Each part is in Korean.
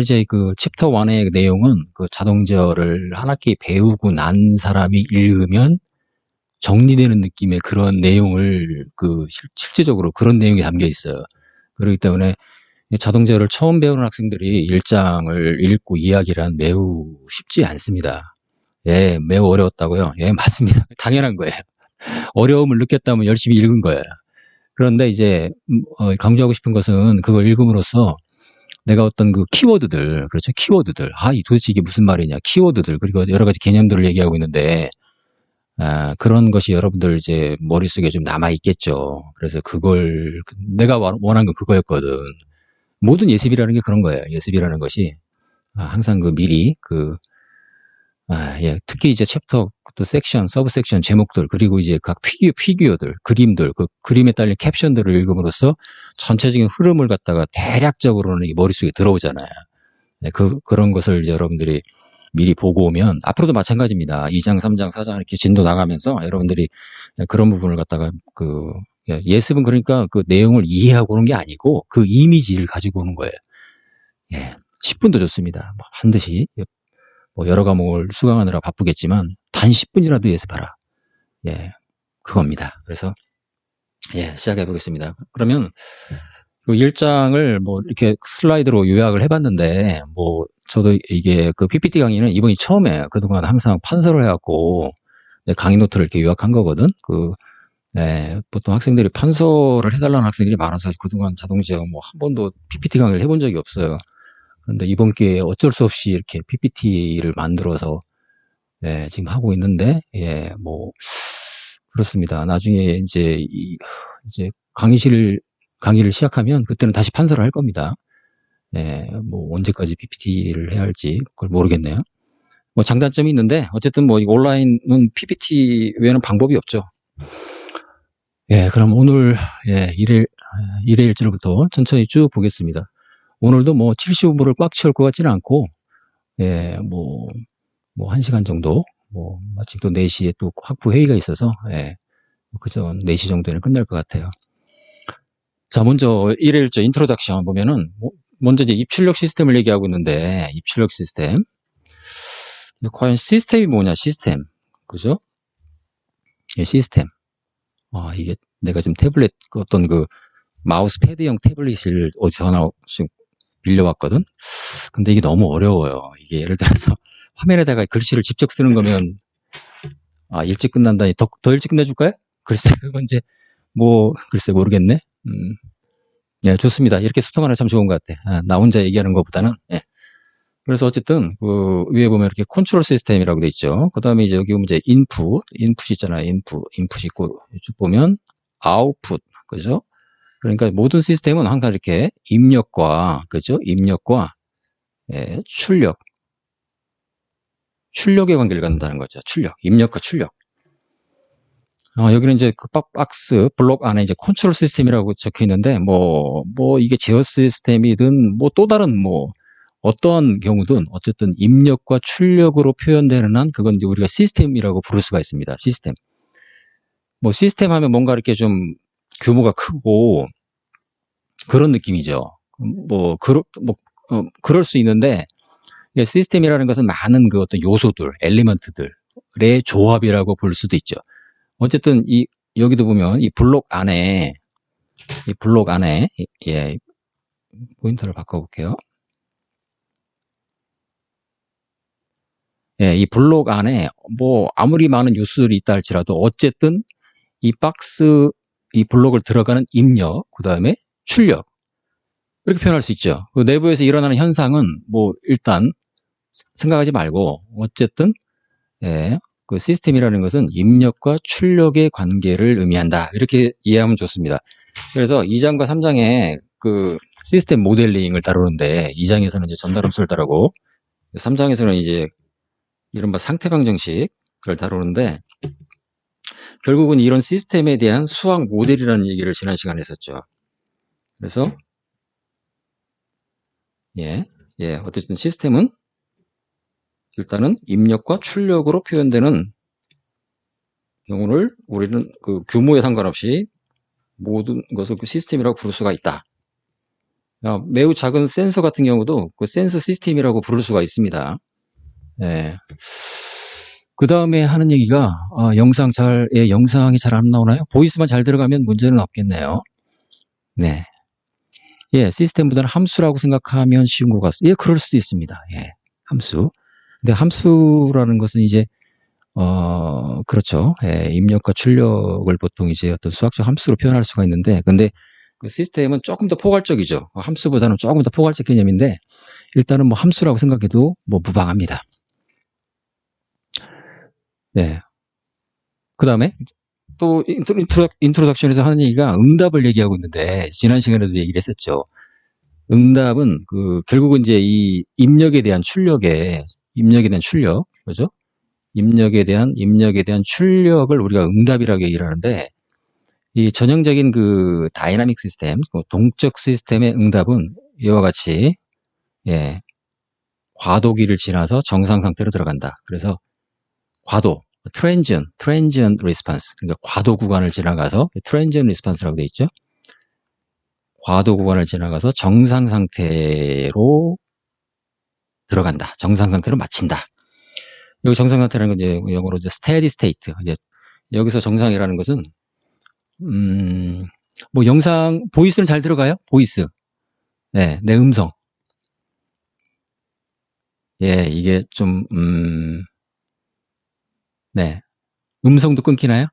이제 그 챕터 1의 내용은 그 자동제어를 한 학기 배우고 난 사람이 읽으면 정리되는 느낌의 그런 내용을 실제적으로 그런 내용이 담겨 있어요. 그렇기 때문에 자동제어를 처음 배우는 학생들이 1장을 읽고 이야기를 하는 매우 쉽지 않습니다. 예, 매우 어려웠다고요? 예, 맞습니다. 당연한 거예요. 어려움을 느꼈다면 열심히 읽은 거예요. 그런데 이제 강조하고 싶은 것은 그걸 읽음으로써 내가 어떤 그 키워드들, 그렇죠? 키워드들. 도대체 이게 무슨 말이냐? 키워드들, 그리고 여러 가지 개념들을 얘기하고 있는데, 그런 것이 여러분들 이제 머릿속에 좀 남아있겠죠. 그래서 내가 원한 건 그거였거든. 모든 예습이라는 게 그런 거예요. 예습이라는 것이. 항상 미리, 예, 특히 이제 챕터, 또 섹션, 서브 섹션 제목들, 그리고 이제 각 피규어들, 그림들, 그 그림에 딸린 캡션들을 읽음으로써 전체적인 흐름을 갖다가 대략적으로는 머릿속에 들어오잖아요. 네, 그런 것을 이제 여러분들이 미리 보고 오면, 앞으로도 마찬가지입니다. 2장, 3장, 4장 이렇게 진도 나가면서 여러분들이 그런 부분을 갖다가 예습은 그러니까 그 내용을 이해하고 오는 게 아니고 그 이미지를 가지고 오는 거예요. 예, 10분도 좋습니다. 반드시 여러 과목을 수강하느라 바쁘겠지만 단 10분이라도 예습하라. 예, 그겁니다. 그래서 예, 시작해 보겠습니다. 그러면 그 1장을 이렇게 슬라이드로 요약을 해봤는데 저도 이게 그 PPT 강의는 이번이 처음이에요. 그동안 항상 판서를 해갖고 강의 노트를 이렇게 요약한 거거든. 보통 학생들이 판서를 해달라는 학생들이 많아서 그동안 자동제어 한 번도 PPT 강의를 해본 적이 없어요. 그런데 이번 기회에 어쩔 수 없이 이렇게 PPT를 만들어서 지금 하고 있는데, 그렇습니다. 나중에 이제 강의를 시작하면 그때는 다시 판서를 할 겁니다. 언제까지 PPT를 해야 할지 그걸 모르겠네요. 장단점이 있는데, 어쨌든 온라인은 PPT 외에는 방법이 없죠. 그럼 오늘, 1회 1절부터 천천히 쭉 보겠습니다. 오늘도 75분을 꽉 채울 것 같지는 않고, 1시간 정도, 마침 또 4시에 또 학부 회의가 있어서, 그저 4시 정도에는 끝날 것 같아요. 자, 먼저 1회 1절 인트로덕션 보면은, 먼저 이제 입출력 시스템을 얘기하고 있는데, 입출력 시스템. 과연 시스템이 뭐냐, 시스템. 그죠? 시스템. 이게 내가 지금 태블릿, 어떤 마우스 패드형 태블릿을 어디서 하나 빌려왔거든? 근데 이게 너무 어려워요. 이게 예를 들어서 화면에다가 글씨를 직접 쓰는 거면, 일찍 끝난다니, 더 일찍 끝내줄까요? 글쎄, 그건 이제, 글쎄, 모르겠네. 예, 좋습니다. 이렇게 소통하는 게 참 좋은 것 같아. 나 혼자 얘기하는 것보다는, 예. 그래서 어쨌든, 위에 보면 이렇게 컨트롤 시스템이라고 돼 있죠. 그 다음에 이제 여기 보면 이제 인풋 있잖아요. 인풋이 있고, 쭉 보면, 아웃풋, 그죠? 그러니까 모든 시스템은 항상 이렇게 입력과, 그죠? 입력과, 출력의 관계를 갖는다는 거죠. 입력과 출력. 여기는 이제 그 박스, 블록 안에 이제 컨트롤 시스템이라고 적혀 있는데, 이게 제어 시스템이든, 또 다른 어떠한 경우든, 어쨌든 입력과 출력으로 표현되는 한, 그건 이제 우리가 시스템이라고 부를 수가 있습니다. 시스템. 시스템 하면 뭔가 이렇게 좀 규모가 크고, 그런 느낌이죠. 그럴 수 있는데, 시스템이라는 것은 많은 그 어떤 요소들, 엘리먼트들의 조합이라고 볼 수도 있죠. 어쨌든 여기도 보면 이 블록 안에 포인터를 바꿔볼게요. 이 블록 안에 아무리 많은 요소들이 있다 할지라도 어쨌든 이 블록을 들어가는 입력, 그 다음에 출력, 이렇게 표현할 수 있죠. 그 내부에서 일어나는 현상은 일단 생각하지 말고 어쨌든 그 시스템이라는 것은 입력과 출력의 관계를 의미한다. 이렇게 이해하면 좋습니다. 그래서 2장과 3장에 그 시스템 모델링을 다루는데 2장에서는 이제 전달 함수를 다루고 3장에서는 이제 이른바 상태방 정식을 다루는데 결국은 이런 시스템에 대한 수학 모델이라는 얘기를 지난 시간에 했었죠. 그래서 어쨌든 시스템은 일단은 입력과 출력으로 표현되는 경우를 우리는 그 규모에 상관없이 모든 것을 그 시스템이라고 부를 수가 있다. 매우 작은 센서 같은 경우도 그 센서 시스템이라고 부를 수가 있습니다. 네. 그 다음에 하는 얘기가, 영상이 잘 안 나오나요? 보이스만 잘 들어가면 문제는 없겠네요. 네. 예, 시스템보다는 함수라고 생각하면 쉬운 것 같습니다. 예, 그럴 수도 있습니다. 예, 함수. 근데 함수라는 것은 이제, 그렇죠. 예, 입력과 출력을 보통 이제 어떤 수학적 함수로 표현할 수가 있는데, 근데 그 시스템은 조금 더 포괄적이죠. 함수보다는 조금 더 포괄적 개념인데, 일단은 뭐 함수라고 생각해도 뭐 무방합니다. 네. 그 다음에 또 인트로덕션에서 하는 얘기가 응답을 얘기하고 있는데, 지난 시간에도 얘기를 했었죠. 응답은 결국은 이제 이 입력에 대한 출력, 그죠? 입력에 대한 출력을 우리가 응답이라고 얘기를 하는데, 이 전형적인 다이나믹 시스템, 동적 시스템의 응답은 이와 같이, 예, 과도기를 지나서 정상 상태로 들어간다. 그래서 과도, transient response, 그러니까 과도 구간을 지나가서 transient response라고 되어 있죠. 과도 구간을 지나가서 정상 상태로 들어간다. 정상 상태로 마친다. 여기 정상 상태라는 건 이제 영어로 이제 steady state. 이제 여기서 정상이라는 것은 뭐 보이스는 잘 들어가요? 보이스. 네, 내 음성. 예, 이게 좀 네. 음성도 끊기나요?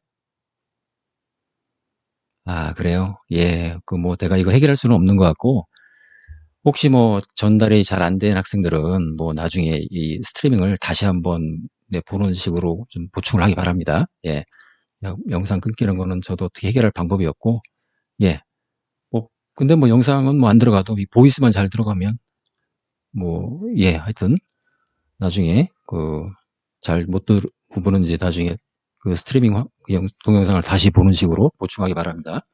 아, 그래요? 예, 내가 이거 해결할 수는 없는 것 같고, 혹시 뭐 전달이 잘 안 된 학생들은 뭐 나중에 이 스트리밍을 다시 한번 보는 식으로 좀 보충을 하기 바랍니다. 예. 영상 끊기는 거는 저도 어떻게 해결할 방법이 없고, 예. 근데 뭐 영상은 뭐 안 들어가도 이 보이스만 잘 들어가면, 예, 하여튼, 나중에, 잘 못 부분은 이제 나중에 스트리밍 동영상을 다시 보는 식으로 보충하기 바랍니다.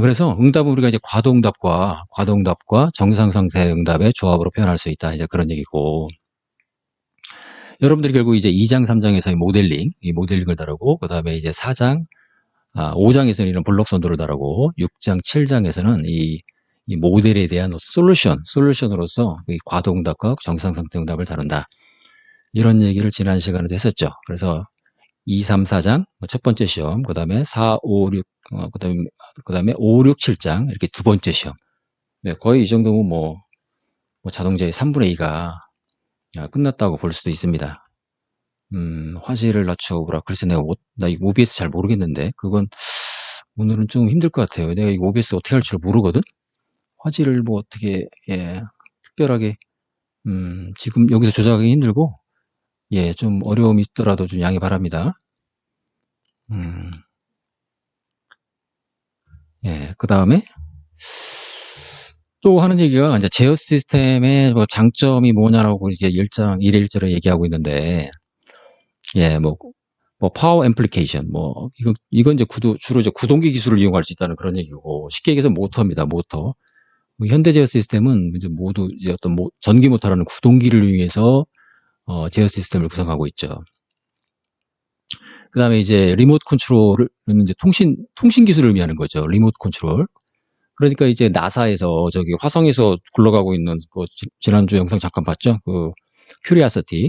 그래서 응답은 우리가 이제 과도응답과 정상 상태 응답의 조합으로 표현할 수 있다. 이제 그런 얘기고. 여러분들이 결국 이제 2장, 3장에서의 모델링을 다루고, 그 다음에 이제 5장에서는 이런 블록 선도를 다루고, 6장, 7장에서는 이 모델에 대한 솔루션으로서 이 과도응답과 정상 상태 응답을 다룬다. 이런 얘기를 지난 시간에도 했었죠. 그래서 2, 3, 4장, 첫 번째 시험, 그 다음에 4, 5, 6, 그 다음에 5, 6, 7장, 이렇게 두 번째 시험. 네, 거의 이 정도면 뭐 자동차의 3분의 2가 끝났다고 볼 수도 있습니다. 화질을 낮춰보라. 글쎄, 나 이 OBS 잘 모르겠는데, 그건 오늘은 좀 힘들 것 같아요. 내가 이 OBS 어떻게 할 줄 모르거든? 화질을 뭐 어떻게, 특별하게, 지금 여기서 조작하기 힘들고, 예, 좀 어려움이 있더라도 좀 양해 바랍니다. 예, 그 다음에 또 하는 얘기가 이제 제어 시스템의 뭐 장점이 뭐냐라고 이제 1장 1회 1절에 얘기하고 있는데, 예, 파워 앰플리케이션, 이건 이제 주로 이제 구동기 기술을 이용할 수 있다는 그런 얘기고, 쉽게 얘기해서 모터입니다, 모터. 현대 제어 시스템은 이제 모두 이제 어떤 전기 모터라는 구동기를 이용해서 제어 시스템을 구성하고 있죠. 그 다음에 이제 리모트 컨트롤은 이제 통신 기술을 의미하는 거죠. 리모트 컨트롤. 그러니까 이제 나사에서 저기 화성에서 굴러가고 있는 지난주 영상 잠깐 봤죠? 큐리아시티,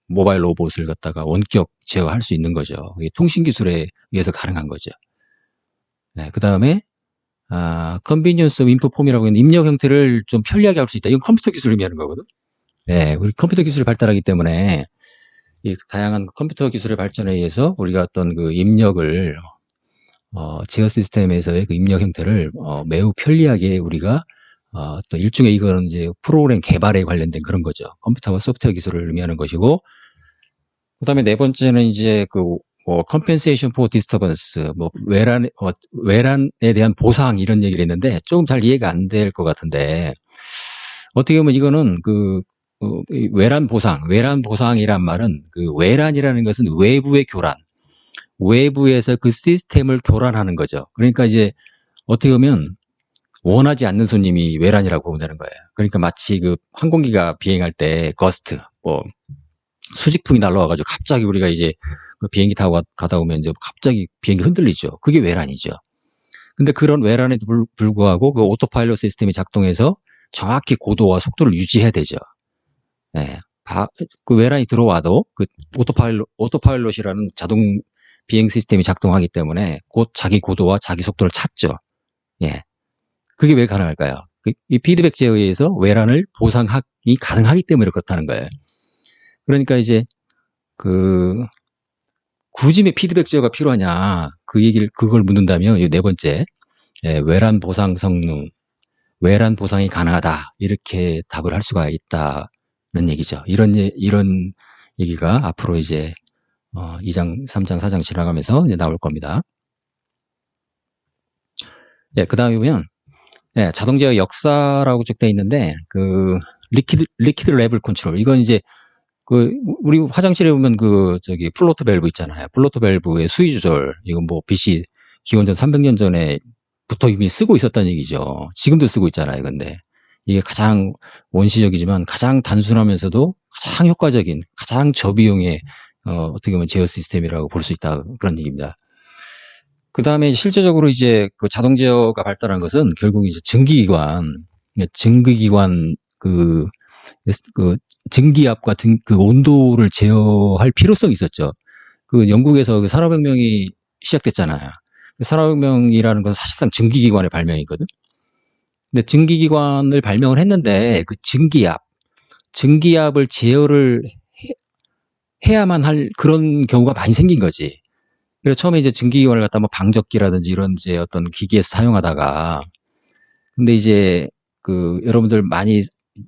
모바일 로봇을 갖다가 원격 제어할 수 있는 거죠. 이게 통신 기술에 의해서 가능한 거죠. 네, 그 다음에 컨비니언스 오브 인풋폼이라고 하는 입력 형태를 좀 편리하게 할 수 있다. 이건 컴퓨터 기술을 의미하는 거거든. 네, 우리 컴퓨터 기술이 발달하기 때문에 이 다양한 컴퓨터 기술의 발전에 의해서 우리가 어떤 입력을 제어 시스템에서의 입력 형태를 매우 편리하게 우리가 또 일종의 이거는 이제 프로그램 개발에 관련된 그런 거죠. 컴퓨터와 소프트웨어 기술을 의미하는 것이고, 그다음에 네 번째는 이제 compensation for disturbance, 외란에 대한 보상 이런 얘기를 했는데 조금 잘 이해가 안 될 것 같은데, 어떻게 보면 이거는 외란 보상이란 말은 외란이라는 것은 외부의 교란, 외부에서 그 시스템을 교란하는 거죠. 그러니까 이제 어떻게 보면 원하지 않는 손님이 외란이라고 보면 되는 거예요. 그러니까 마치 항공기가 비행할 때 거스트, 수직풍이 날라와가지고 갑자기 우리가 이제 비행기 타고 가다 보면 이제 갑자기 비행기 흔들리죠. 그게 외란이죠. 근데 그런 외란에도 불구하고 그 오토파일럿 시스템이 작동해서 정확히 고도와 속도를 유지해야 되죠. 예. 그 외란이 들어와도 그 오토파일럿이라는 자동 비행 시스템이 작동하기 때문에 곧 자기 고도와 자기 속도를 찾죠. 예. 그게 왜 가능할까요? 이 피드백 제어에 의해서 외란을 보상이 가능하기 때문에 그렇다는 거예요. 그러니까 이제 그 굳이 왜 피드백 제어가 필요하냐 그걸 묻는다면 네 번째 외란 보상 성능, 외란 보상이 가능하다 이렇게 답을 할 수가 있다는 얘기죠. 이런 얘기가 앞으로 이제 2장, 3장, 4장 지나가면서 이제 나올 겁니다. 그 다음에 보면 자동 제어 역사라고 쭉 돼 있는데 그 리퀴드 레벨 컨트롤 이건 이제 우리 화장실에 보면 플로트 밸브 있잖아요. 플로트 밸브의 수위 조절 이건 뭐 BC 기원전 300년 전에부터 이미 쓰고 있었다는 얘기죠. 지금도 쓰고 있잖아요. 근데 이게 가장 원시적이지만 가장 단순하면서도 가장 효과적인 가장 저비용의 어떻게 보면 제어 시스템이라고 볼 수 있다 그런 얘기입니다. 그 다음에 실제적으로 이제 그 자동 제어가 발달한 것은 결국 이제 증기기관 그 증기압과 그 온도를 제어할 필요성이 있었죠. 그 영국에서 그 산업혁명이 시작됐잖아요. 산업혁명이라는 건 사실상 증기기관의 발명이거든. 근데 증기기관을 발명을 했는데 그 증기압을 제어를 해야만 할 그런 경우가 많이 생긴 거지. 그래서 처음에 이제 증기기관을 갖다 뭐 방적기라든지 이런 이제 어떤 기기에서 사용하다가 근데 이제 그 여러분들 많이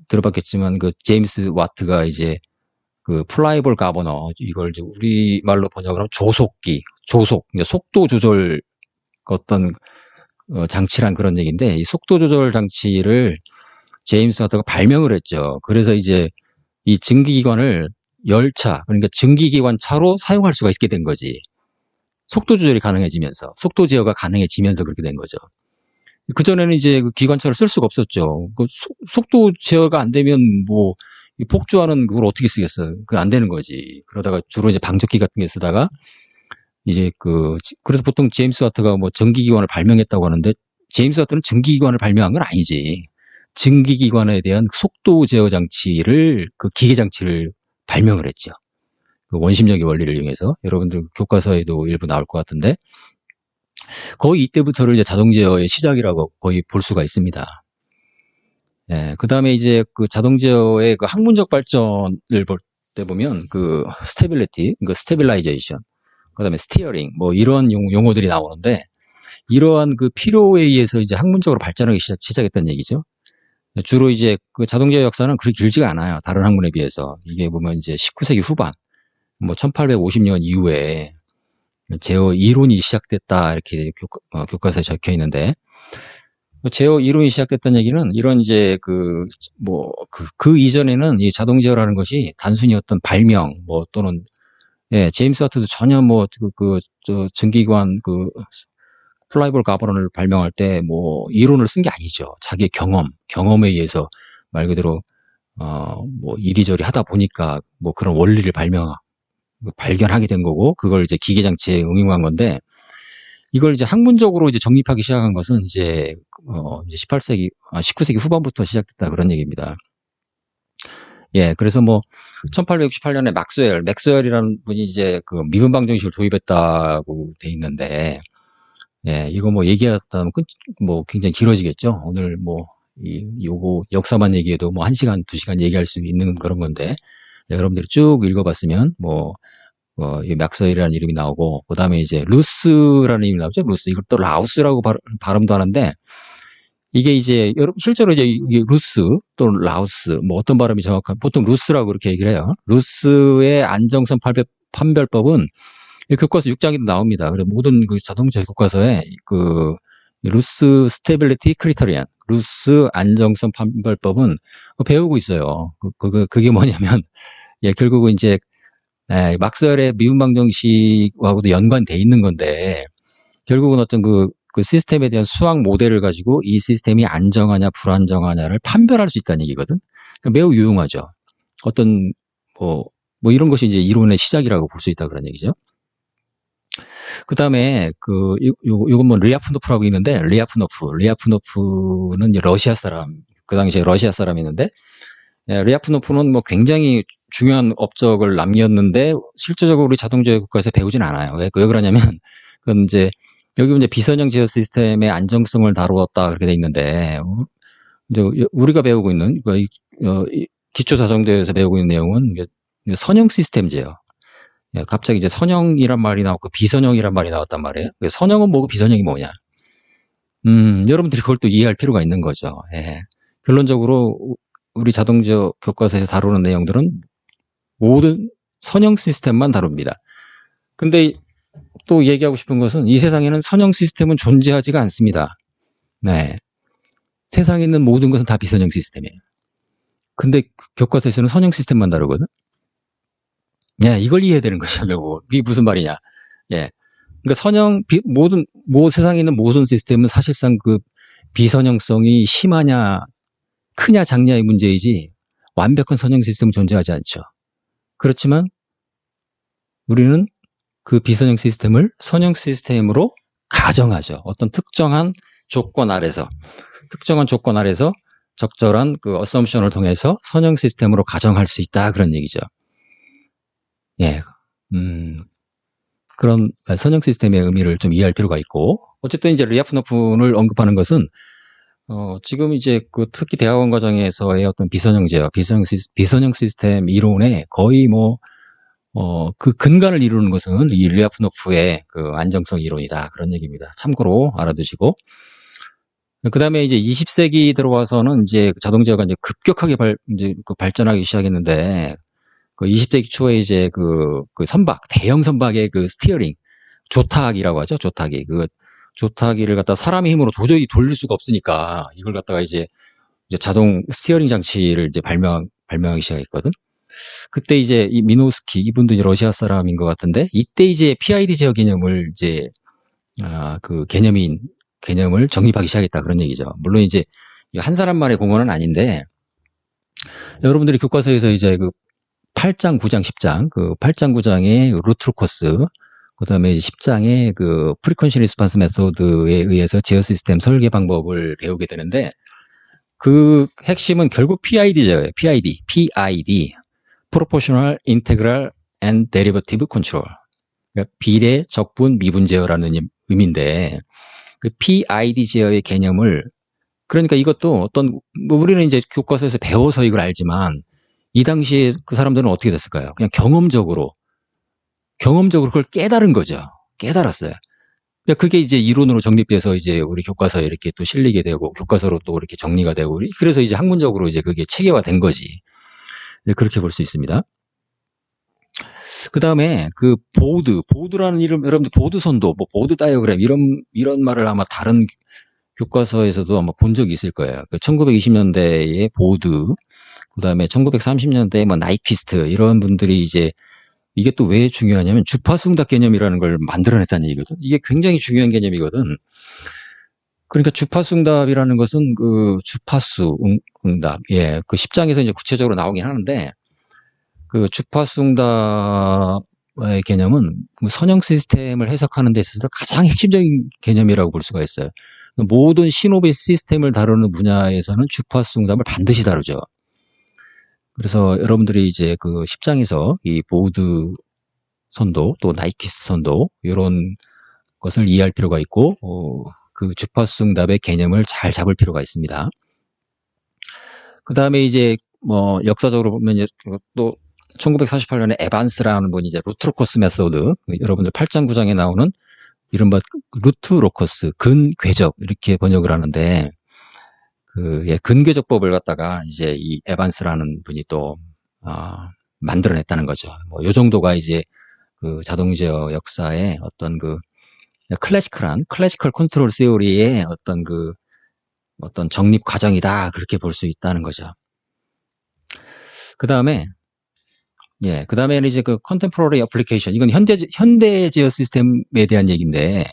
들어봤겠지만 그 제임스 와트가 이제 그 플라이볼 가버너 이걸 이제 우리말로 번역을 하면 이제 속도 조절 어떤 장치란 그런 얘기인데 이 속도 조절 장치를 제임스 와트가 발명을 했죠. 그래서 이제 이 증기기관을 열차 그러니까 증기기관 차로 사용할 수가 있게 된 거지. 속도 조절이 가능해지면서 속도 제어가 가능해지면서 그렇게 된 거죠. 그전에는 이제 그 기관차를 쓸 수가 없었죠. 그 속도 제어가 안 되면 뭐 폭주하는 그걸 어떻게 쓰겠어요? 그게 안 되는 거지. 그러다가 주로 이제 방적기 같은 게 쓰다가 이제 그래서 보통 제임스 와트가 뭐 전기기관을 발명했다고 하는데 제임스 와트는 전기기관을 발명한 건 아니지. 증기기관에 대한 속도 제어 장치를 그 기계 장치를 발명을 했죠. 그 원심력의 원리를 이용해서 여러분들 교과서에도 일부 나올 것 같은데 거의 이때부터를 이제 자동 제어의 시작이라고 거의 볼 수가 있습니다. 그 다음에 이제 그 자동 제어의 그 학문적 발전을 볼 때 보면 그 스테빌리티, 그 스테빌라이제이션, 그 다음에 스티어링, 뭐 이런 용어들이 나오는데 이러한 그 필요에 의해서 이제 학문적으로 발전하기 시작했다는 얘기죠. 주로 이제 그 자동 제어 역사는 그렇게 길지가 않아요. 다른 학문에 비해서. 이게 보면 이제 19세기 후반, 뭐 1850년 이후에 제어 이론이 시작됐다 이렇게 교과서에 적혀 있는데 제어 이론이 시작됐다는 얘기는 이런 이제 그 이전에는 이 자동 제어라는 것이 단순히 어떤 발명 뭐 또는 제임스 와트도 전혀 뭐 증기기관 플라이볼 가버넌을 발명할 때 뭐 이론을 쓴 게 아니죠. 자기의 경험에 의해서 말 그대로 뭐 이리저리 하다 보니까 뭐 그런 원리를 발견하게 된 거고 그걸 이제 기계 장치에 응용한 건데 이걸 이제 학문적으로 이제 정립하기 시작한 것은 이제 19세기 후반부터 시작됐다 그런 얘기입니다. 그래서 뭐 1868년에 맥스웰이라는 분이 이제 그 미분 방정식을 도입했다고 돼 있는데 이거 뭐 얘기하다 뭐 굉장히 길어지겠죠. 오늘 뭐 요거 역사만 얘기해도 뭐 1시간, 2시간 얘기할 수 있는 그런 건데 여러분들이 쭉 읽어봤으면 이 맥스웰이라는 이름이 나오고 그다음에 이제 루스라는 이름이 나오죠. 루스 이걸 또 라우스라고 발음도 하는데 이게 이제 실제로 이제 이게 루스 또는 라우스 뭐 어떤 발음이 정확한 보통 루스라고 그렇게 얘기를 해요. 루스의 안정성 판별법은 교과서 6장에도 나옵니다. 그래서 모든 그 자동차 교과서에 그 루스 스테빌리티 크리터리안, 루스 안정성 판별법은 배우고 있어요. 그게 뭐냐면 결국은 이제 막스웰의 미분 방정식하고도 연관돼 있는 건데 결국은 어떤 그 시스템에 대한 수학 모델을 가지고 이 시스템이 안정하냐 불안정하냐를 판별할 수 있다는 얘기거든. 그러니까 매우 유용하죠. 어떤 뭐 이런 것이 이제 이론의 시작이라고 볼 수 있다 그런 얘기죠. 그다음에 요건 뭐 리아프노프라고 있는데 리아프노프는 이제 러시아 사람, 그 당시에 러시아 사람이었는데, 예, 리아프노프는 뭐 굉장히 중요한 업적을 남겼는데 실제적으로 우리 자동제어 국가에서 배우진 않아요. 왜 그러냐면 그건 이제 여기 이제 비선형 제어 시스템의 안정성을 다루었다 그렇게 돼 있는데, 이제 우리가 배우고 있는 기초 자동제어에서 배우고 있는 내용은 이게 선형 시스템 제어. 예, 갑자기 이제 선형이란 말이 나왔고 비선형이란 말이 나왔단 말이에요. 선형은 뭐고 비선형이 뭐냐? 여러분들이 그걸 또 이해할 필요가 있는 거죠. 예. 결론적으로 우리 자동제어 교과서에서 다루는 내용들은 모든 선형 시스템만 다룹니다. 근데 또 얘기하고 싶은 것은 이 세상에는 선형 시스템은 존재하지가 않습니다. 네. 세상에 있는 모든 것은 다 비선형 시스템이에요. 근데 교과서에서는 선형 시스템만 다루거든. 예, 이걸 이해해야 되는 거죠, 결국. 이게 무슨 말이냐. 예. 그러니까 세상에 있는 모든 시스템은 사실상 그 비선형성이 심하냐, 크냐, 작냐의 문제이지, 완벽한 선형 시스템은 존재하지 않죠. 그렇지만, 우리는 그 비선형 시스템을 선형 시스템으로 가정하죠. 어떤 특정한 조건 아래서 적절한 그 어썸션을 통해서 선형 시스템으로 가정할 수 있다. 그런 얘기죠. 예. 그런 선형 시스템의 의미를 좀 이해할 필요가 있고, 어쨌든 이제 리아프노프를 언급하는 것은 지금 이제 그 특히 대학원 과정에서의 어떤 비선형 제어, 비선형 시스템 이론에 거의 그 근간을 이루는 것은 이 리아프노프의 그 안정성 이론이다. 그런 얘기입니다. 참고로 알아두시고. 그 다음에 이제 20세기 들어와서는 이제 자동제어가 이제 급격하게 발전하기 시작했는데, 그 20세기 초에 이제 대형 선박의 그 스티어링, 조타기라고 하죠. 조타기를 갖다 사람의 힘으로 도저히 돌릴 수가 없으니까 이걸 갖다가 이제 자동 스티어링 장치를 이제 발명하기 시작했거든. 그때 이제 이 미노스키, 이분도 이제 러시아 사람인 것 같은데, 이때 이제 PID 제어 개념을 개념을 정립하기 시작했다. 그런 얘기죠. 물론 이제 한 사람만의 공헌은 아닌데, 여러분들이 교과서에서 이제 8장, 9장, 10장, 8장, 9장의 루트 코스, 그 다음에 10장의 프리퀀시 리스폰스 메소드에 의해서 제어 시스템 설계 방법을 배우게 되는데, 그 핵심은 결국 PID제어예요. PID. Proportional, Integral and Derivative Control. 그러니까 비례, 적분, 미분 제어라는 의미인데, 그 PID 제어의 개념을, 그러니까 이것도 우리는 이제 교과서에서 배워서 이걸 알지만, 이 당시에 그 사람들은 어떻게 됐을까요? 그냥 경험적으로 그걸 깨달은 거죠. 깨달았어요. 그러니까 그게 이제 이론으로 정립돼서 이제 우리 교과서에 이렇게 또 실리게 되고, 교과서로 또 이렇게 정리가 되고, 그래서 이제 학문적으로 이제 그게 체계화된 거지. 그렇게 볼 수 있습니다. 그 다음에 보드라는 이름, 여러분들 보드 선도, 보드 다이어그램, 이런 말을 아마 다른 교과서에서도 아마 본 적이 있을 거예요. 1920년대의 보드, 그 다음에 1930년대에 나이퀴스트, 이런 분들이 이제, 이게 또 왜 중요하냐면 주파수응답 개념이라는 걸 만들어냈다는 얘기거든. 이게 굉장히 중요한 개념이거든. 그러니까 주파수응답이라는 것은 주파수응답, 예, 10장에서 이제 구체적으로 나오긴 하는데, 주파수응답의 개념은 선형 시스템을 해석하는 데 있어서 가장 핵심적인 개념이라고 볼 수가 있어요. 모든 신호비 시스템을 다루는 분야에서는 주파수응답을 반드시 다루죠. 그래서 여러분들이 이제 10장에서 이 보드 선도, 또 나이퀴스트 선도, 이런 것을 이해할 필요가 있고, 그 주파수응답의 개념을 잘 잡을 필요가 있습니다. 그 다음에 이제 역사적으로 보면 또 1948년에 에반스라는 분이 이제 루트 로커스 메소드, 여러분들 8장 9장에 나오는 이른바 루트 로커스, 근궤적, 이렇게 번역을 하는데, 근궤적법을 갖다가 이제 이 에반스라는 분이 또 만들어냈다는 거죠. 요 정도가 이제 자동제어 역사의 어떤 클래시컬 컨트롤 시오리의 어떤 정립 과정이다, 그렇게 볼 수 있다는 거죠. 그 다음에는 이제 컨템포러리 어플리케이션, 이건 현대 제어 시스템에 대한 얘기인데,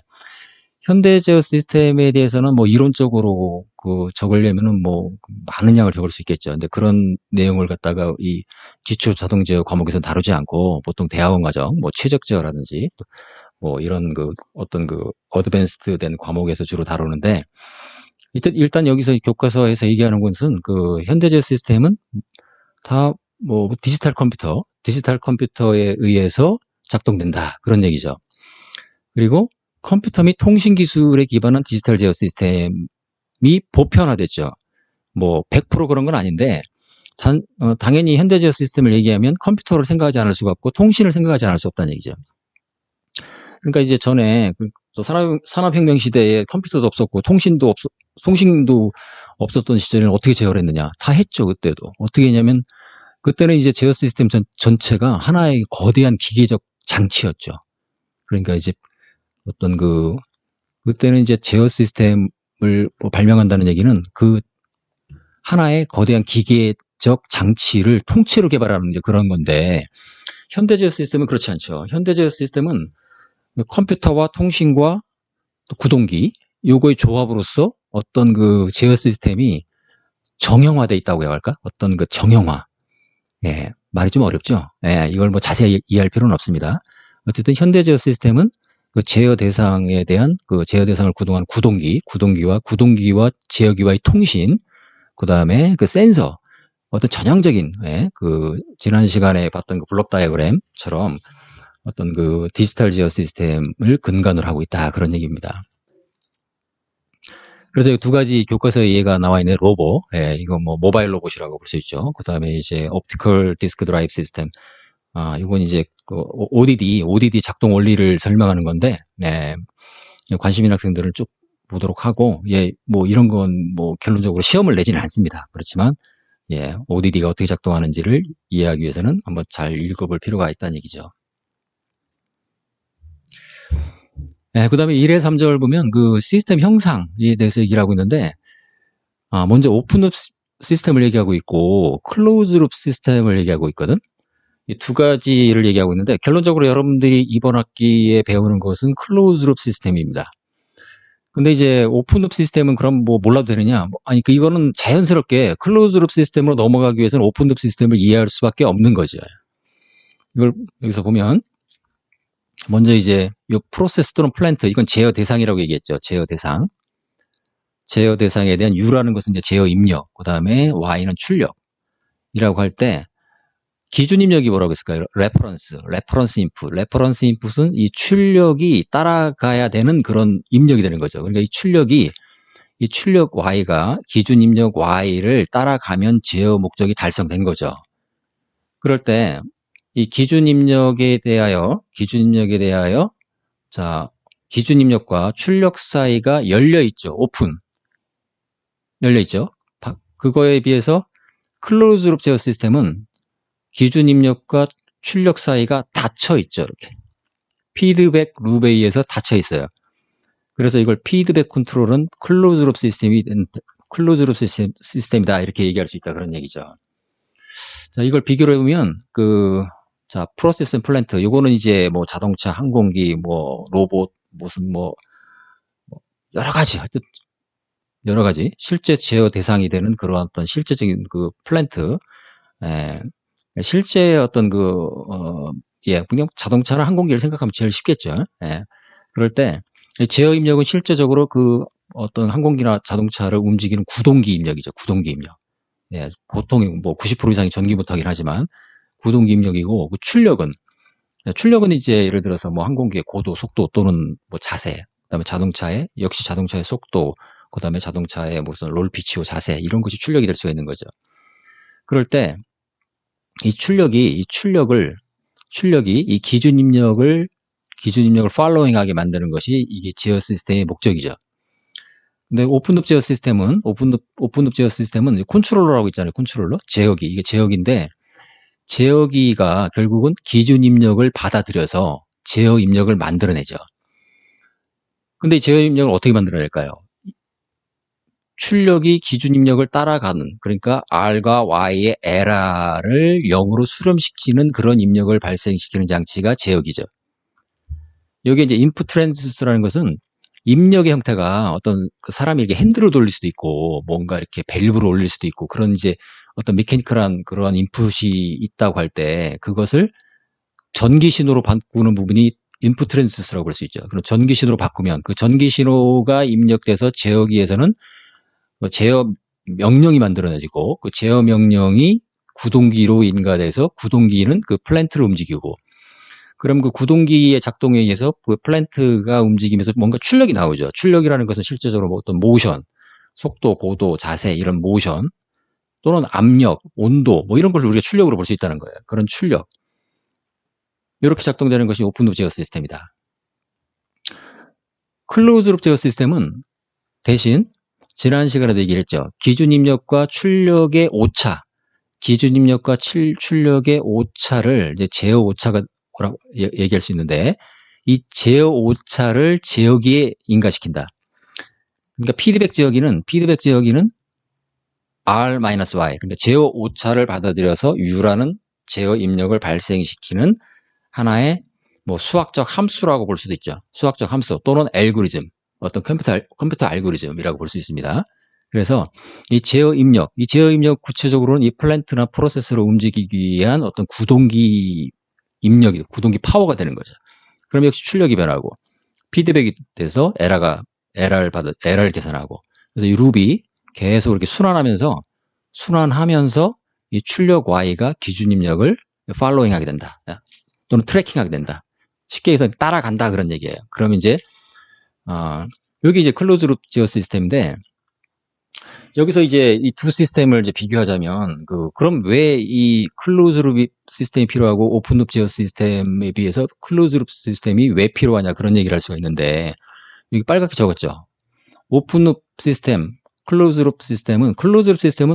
현대 제어 시스템에 대해서는 이론적으로 적으려면은 많은 양을 적을 수 있겠죠. 근데 그런 내용을 갖다가 이 기초 자동 제어 과목에서 다루지 않고, 보통 대학원 과정, 최적 제어라든지 뭐 이런 어떤 어드밴스드 된 과목에서 주로 다루는데, 일단 여기서 교과서에서 얘기하는 것은 현대제 시스템은 다 뭐 디지털 컴퓨터에 의해서 작동된다. 그런 얘기죠. 그리고 컴퓨터 및 통신 기술에 기반한 디지털 제어 시스템이 보편화됐죠. 뭐 100% 그런 건 아닌데, 당연히 현대 제어 시스템을 얘기하면 컴퓨터를 생각하지 않을 수가 없고 통신을 생각하지 않을 수 없다는 얘기죠. 그러니까 이제 전에 산업혁명 시대에 컴퓨터도 없었고 통신도 없었던 시절에는 어떻게 제어를 했느냐? 다 했죠, 그때도. 어떻게 했냐면 그때는 이제 제어 시스템 전체가 하나의 거대한 기계적 장치였죠. 그러니까 이제 어떤 그때는 이제 제어 시스템을 발명한다는 얘기는 하나의 거대한 기계적 장치를 통째로 개발하는 이제 그런 건데, 현대 제어 시스템은 그렇지 않죠. 현대 제어 시스템은 컴퓨터와 통신과 또 구동기, 요거의 조합으로서 어떤 제어 시스템이 정형화되어 있다고 해야 할까? 어떤 정형화. 예, 말이 좀 어렵죠? 예, 이걸 뭐 자세히 이해할 필요는 없습니다. 어쨌든 현대 제어 시스템은 제어 대상에 대한 제어 대상을 구동하는 구동기와 제어기와의 통신, 그 다음에 센서, 어떤 전형적인, 지난 시간에 봤던 블록 다이어그램처럼 어떤 디지털 제어 시스템을 근간으로 하고 있다. 그런 얘기입니다. 그래서 두 가지 교과서에 이해가 나와 있는 로봇, 이거 뭐 모바일 로봇이라고 볼 수 있죠. 그 다음에 이제 옵티컬 디스크 드라이브 시스템, 이건 이제 ODD 작동 원리를 설명하는 건데, 관심 있는 학생들은 쭉 보도록 하고, 뭐 이런 건 뭐 결론적으로 시험을 내지는 않습니다. 그렇지만, ODD가 어떻게 작동하는지를 이해하기 위해서는 한번 잘 읽어볼 필요가 있다는 얘기죠. 그 다음에 1회 3절 보면 시스템 형상에 대해서 얘기를 하고 있는데, 먼저 오픈룹 시스템을 얘기하고 있고, 클로즈룹 시스템을 얘기하고 있거든. 이 두 가지를 얘기하고 있는데, 결론적으로 여러분들이 이번 학기에 배우는 것은 클로즈룹 시스템입니다. 근데 이제 오픈룹 시스템은 그럼 뭐 몰라도 되느냐? 이거는 자연스럽게 클로즈룹 시스템으로 넘어가기 위해서는 오픈룹 시스템을 이해할 수밖에 없는 거죠. 이걸 여기서 보면, 먼저 이제 이 프로세스 또는 플랜트, 이건 제어 대상이라고 얘기했죠. 제어 대상. 제어 대상에 대한 U라는 것은 이제 제어 입력, 그 다음에 Y는 출력이라고 할 때, 기준 입력이 뭐라고 했을까요? 레퍼런스 인풋은 이 출력이 따라가야 되는 그런 입력이 되는 거죠. 그러니까 이 출력 Y가 기준 입력 Y를 따라가면 제어 목적이 달성된 거죠. 그럴 때, 이 기준 입력에 대하여, 자, 기준 입력과 출력 사이가 열려있죠. 열려있죠. 그거에 비해서 클로즈룹 제어 시스템은 기준 입력과 출력 사이가 닫혀있죠. 이렇게. 피드백 룹에 의해서 닫혀있어요. 그래서 이걸 피드백 컨트롤은 클로즈룹 시스템이다. 이렇게 얘기할 수 있다. 그런 얘기죠. 자, 이걸 비교를 해보면, 자, 프로세스 앤 플랜트. 요거는 이제 뭐 자동차, 항공기, 뭐 로봇, 무슨 여러 가지 실제 제어 대상이 되는 그런 어떤 실제적인 플랜트, 실제 어떤 그냥 자동차나 항공기를 생각하면 제일 쉽겠죠. 그럴 때 제어 입력은 실제적으로 어떤 항공기나 자동차를 움직이는 구동기 입력이죠. 구동기 입력. 보통 뭐 90% 이상이 전기부터긴 하지만 구동기 입력이고, 출력은 이제 예를 들어서 뭐 항공기의 고도, 속도 또는 뭐 자세, 그다음에 자동차의 속도, 그다음에 자동차의 무슨 롤 피치오 자세, 이런 것이 출력이 될 수가 있는 거죠. 그럴 때 이 출력이 이 기준 입력을 팔로잉하게 만드는 것이 이게 제어 시스템의 목적이죠. 근데 오픈룹 제어 시스템은 컨트롤러라고 있잖아요. 컨트롤러, 제어기, 이게 제어기인데, 제어기가 결국은 기준 입력을 받아들여서 제어 입력을 만들어내죠. 근데 제어 입력을 어떻게 만들어낼까요? 출력이 기준 입력을 따라가는, 그러니까 R과 Y의 에러를 0으로 수렴시키는 그런 입력을 발생시키는 장치가 제어기죠. 여기에 이제 인풋 트랜스라는 것은 입력의 형태가 어떤 사람이 이렇게 핸들을 돌릴 수도 있고, 뭔가 이렇게 밸브를 올릴 수도 있고, 그런 이제 어떤 메커니컬한 그런 인풋이 있다고 할 때, 그것을 전기 신호로 바꾸는 부분이 인풋 트랜스라고 볼 수 있죠. 그럼 전기 신호로 바꾸면 그 전기 신호가 입력돼서 제어기에서는 제어 명령이 만들어내지고 그 제어 명령이 구동기로 인가돼서 구동기는 그 플랜트를 움직이고 그럼 그 구동기의 작동에 의해서 그 플랜트가 움직이면서 뭔가 출력이 나오죠. 출력이라는 것은 실제적으로 뭐 어떤 모션, 속도, 고도, 자세 이런 모션 또는 압력, 온도 뭐 이런 걸 우리가 출력으로 볼 수 있다는 거예요. 그런 출력. 이렇게 작동되는 것이 오픈룹 제어 시스템이다. 클로즈룹 제어 시스템은 대신 지난 시간에도 얘기를 했죠. 기준 입력과 출력의 오차, 기준 입력과 출력의 오차를 이제 제어 오차가 라고 얘기할 수 있는데 이 제어 오차를 제어기에 인가시킨다. 그러니까 피드백 제어기는 R-Y 그러니까 제어 오차를 받아들여서 U라는 제어 입력을 발생시키는 하나의 뭐 수학적 함수라고 볼 수도 있죠. 수학적 함수 또는 알고리즘, 어떤 컴퓨터 알고리즘이라고 볼 수 있습니다. 그래서 이 제어 입력 구체적으로는 이 플랜트나 프로세스를 움직이기 위한 어떤 구동기 입력이, 구동기 파워가 되는 거죠. 그럼 역시 출력이 변하고 피드백이 돼서 에러를 계산하고 그래서 이 룹이 계속 이렇게 순환하면서 이 출력 Y가 기준 입력을 팔로잉 하게 된다. 또는 트래킹 하게 된다. 쉽게 해서 따라간다 그런 얘기예요. 그럼 이제 여기 이제 클로즈 룹 제어 시스템인데 여기서 이제 이 두 시스템을 이제 비교하자면 그럼 왜 이 클로즈 룹 시스템이 필요하고 오픈 룹 제어 시스템에 비해서 클로즈 룹 시스템이 왜 필요하냐 그런 얘기를 할 수가 있는데 여기 빨갛게 적었죠. 오픈 룹 시스템, 클로즈 룹 시스템은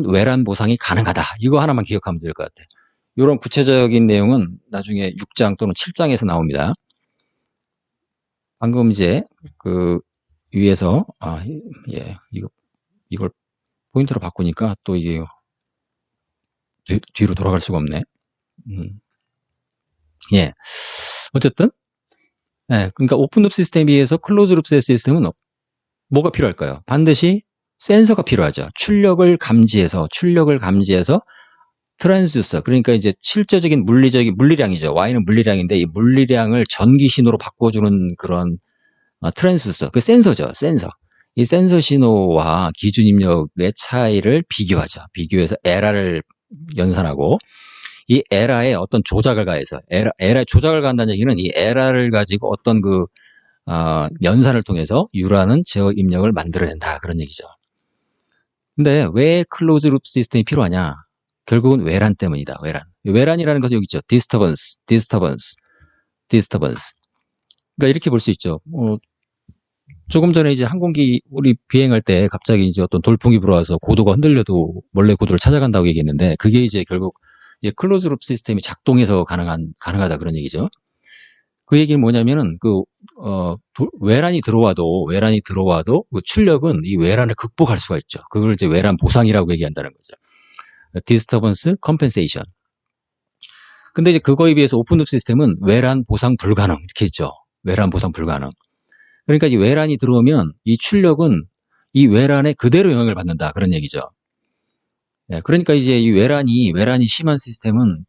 외란 보상이 가능하다. 이거 하나만 기억하면 될 것 같아요. 이런 구체적인 내용은 나중에 6장 또는 7장에서 나옵니다. 방금 이제 그 위에서 이걸 포인트로 바꾸니까 또 이게 뒤로 돌아갈 수가 없네. 예. 어쨌든 그러니까 오픈룹 시스템에 비해서 클로즈룹 시스템은 뭐가 필요할까요? 반드시 센서가 필요하죠. 출력을 감지해서 트랜스듀서 그러니까 이제 실제적인 물리량이죠. Y는 물리량인데 이 물리량을 전기 신호로 바꿔주는 그런 트랜스듀서 그 센서죠. 이 센서 신호와 기준 입력의 차이를 비교하죠. 비교해서 에라를 연산하고 이 에라에 어떤 조작을 가해서 에라에 조작을 가한다는 얘기는 이 에라를 가지고 어떤 연산을 통해서 U라는 제어 입력을 만들어낸다 그런 얘기죠. 근데 왜 클로즈 룹 시스템이 필요하냐? 결국은 외란 때문이다. 외란이라는 것은 여기 있죠. disturbance. 그러니까 이렇게 볼 수 있죠. 조금 전에 이제 항공기 우리 비행할 때 갑자기 이제 어떤 돌풍이 불어와서 고도가 흔들려도 원래 고도를 찾아간다고 얘기했는데 그게 이제 결국 클로즈 룹 시스템이 작동해서 가능하다 그런 얘기죠. 그 얘기는 뭐냐면은 외란이 들어와도 그 출력은 이 외란을 극복할 수가 있죠. 그걸 이제 외란 보상이라고 얘기한다는 거죠. 디스터번스 컴펜세이션. 근데 이제 그거에 비해서 오픈룹 시스템은 외란 보상 불가능 이렇게 있죠. 외란 보상 불가능. 그러니까 이 외란이 들어오면 이 출력은 이 외란에 그대로 영향을 받는다 그런 얘기죠. 그러니까 이제 이 외란이 심한 시스템은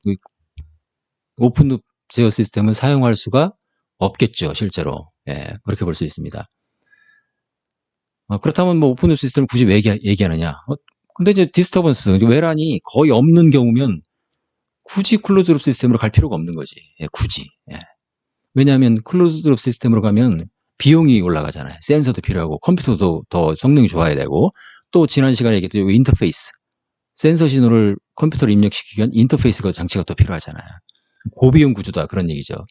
오픈룹 제어 시스템은 사용할 수가 없겠죠, 실제로. 그렇게 볼 수 있습니다. 그렇다면 뭐 오픈룹 시스템을 굳이 왜 얘기하느냐? 근데 이제 디스터번스, 외란이 거의 없는 경우면 굳이 클로즈룹 시스템으로 갈 필요가 없는 거지. 굳이. 왜냐하면 클로즈룹 시스템으로 가면 비용이 올라가잖아요. 센서도 필요하고 컴퓨터도 더 성능이 좋아야 되고 또 지난 시간에 얘기했던 인터페이스. 센서 신호를 컴퓨터로 입력시키기 위한 인터페이스 장치가 또 필요하잖아요. 고비용 구조다 그런 얘기죠.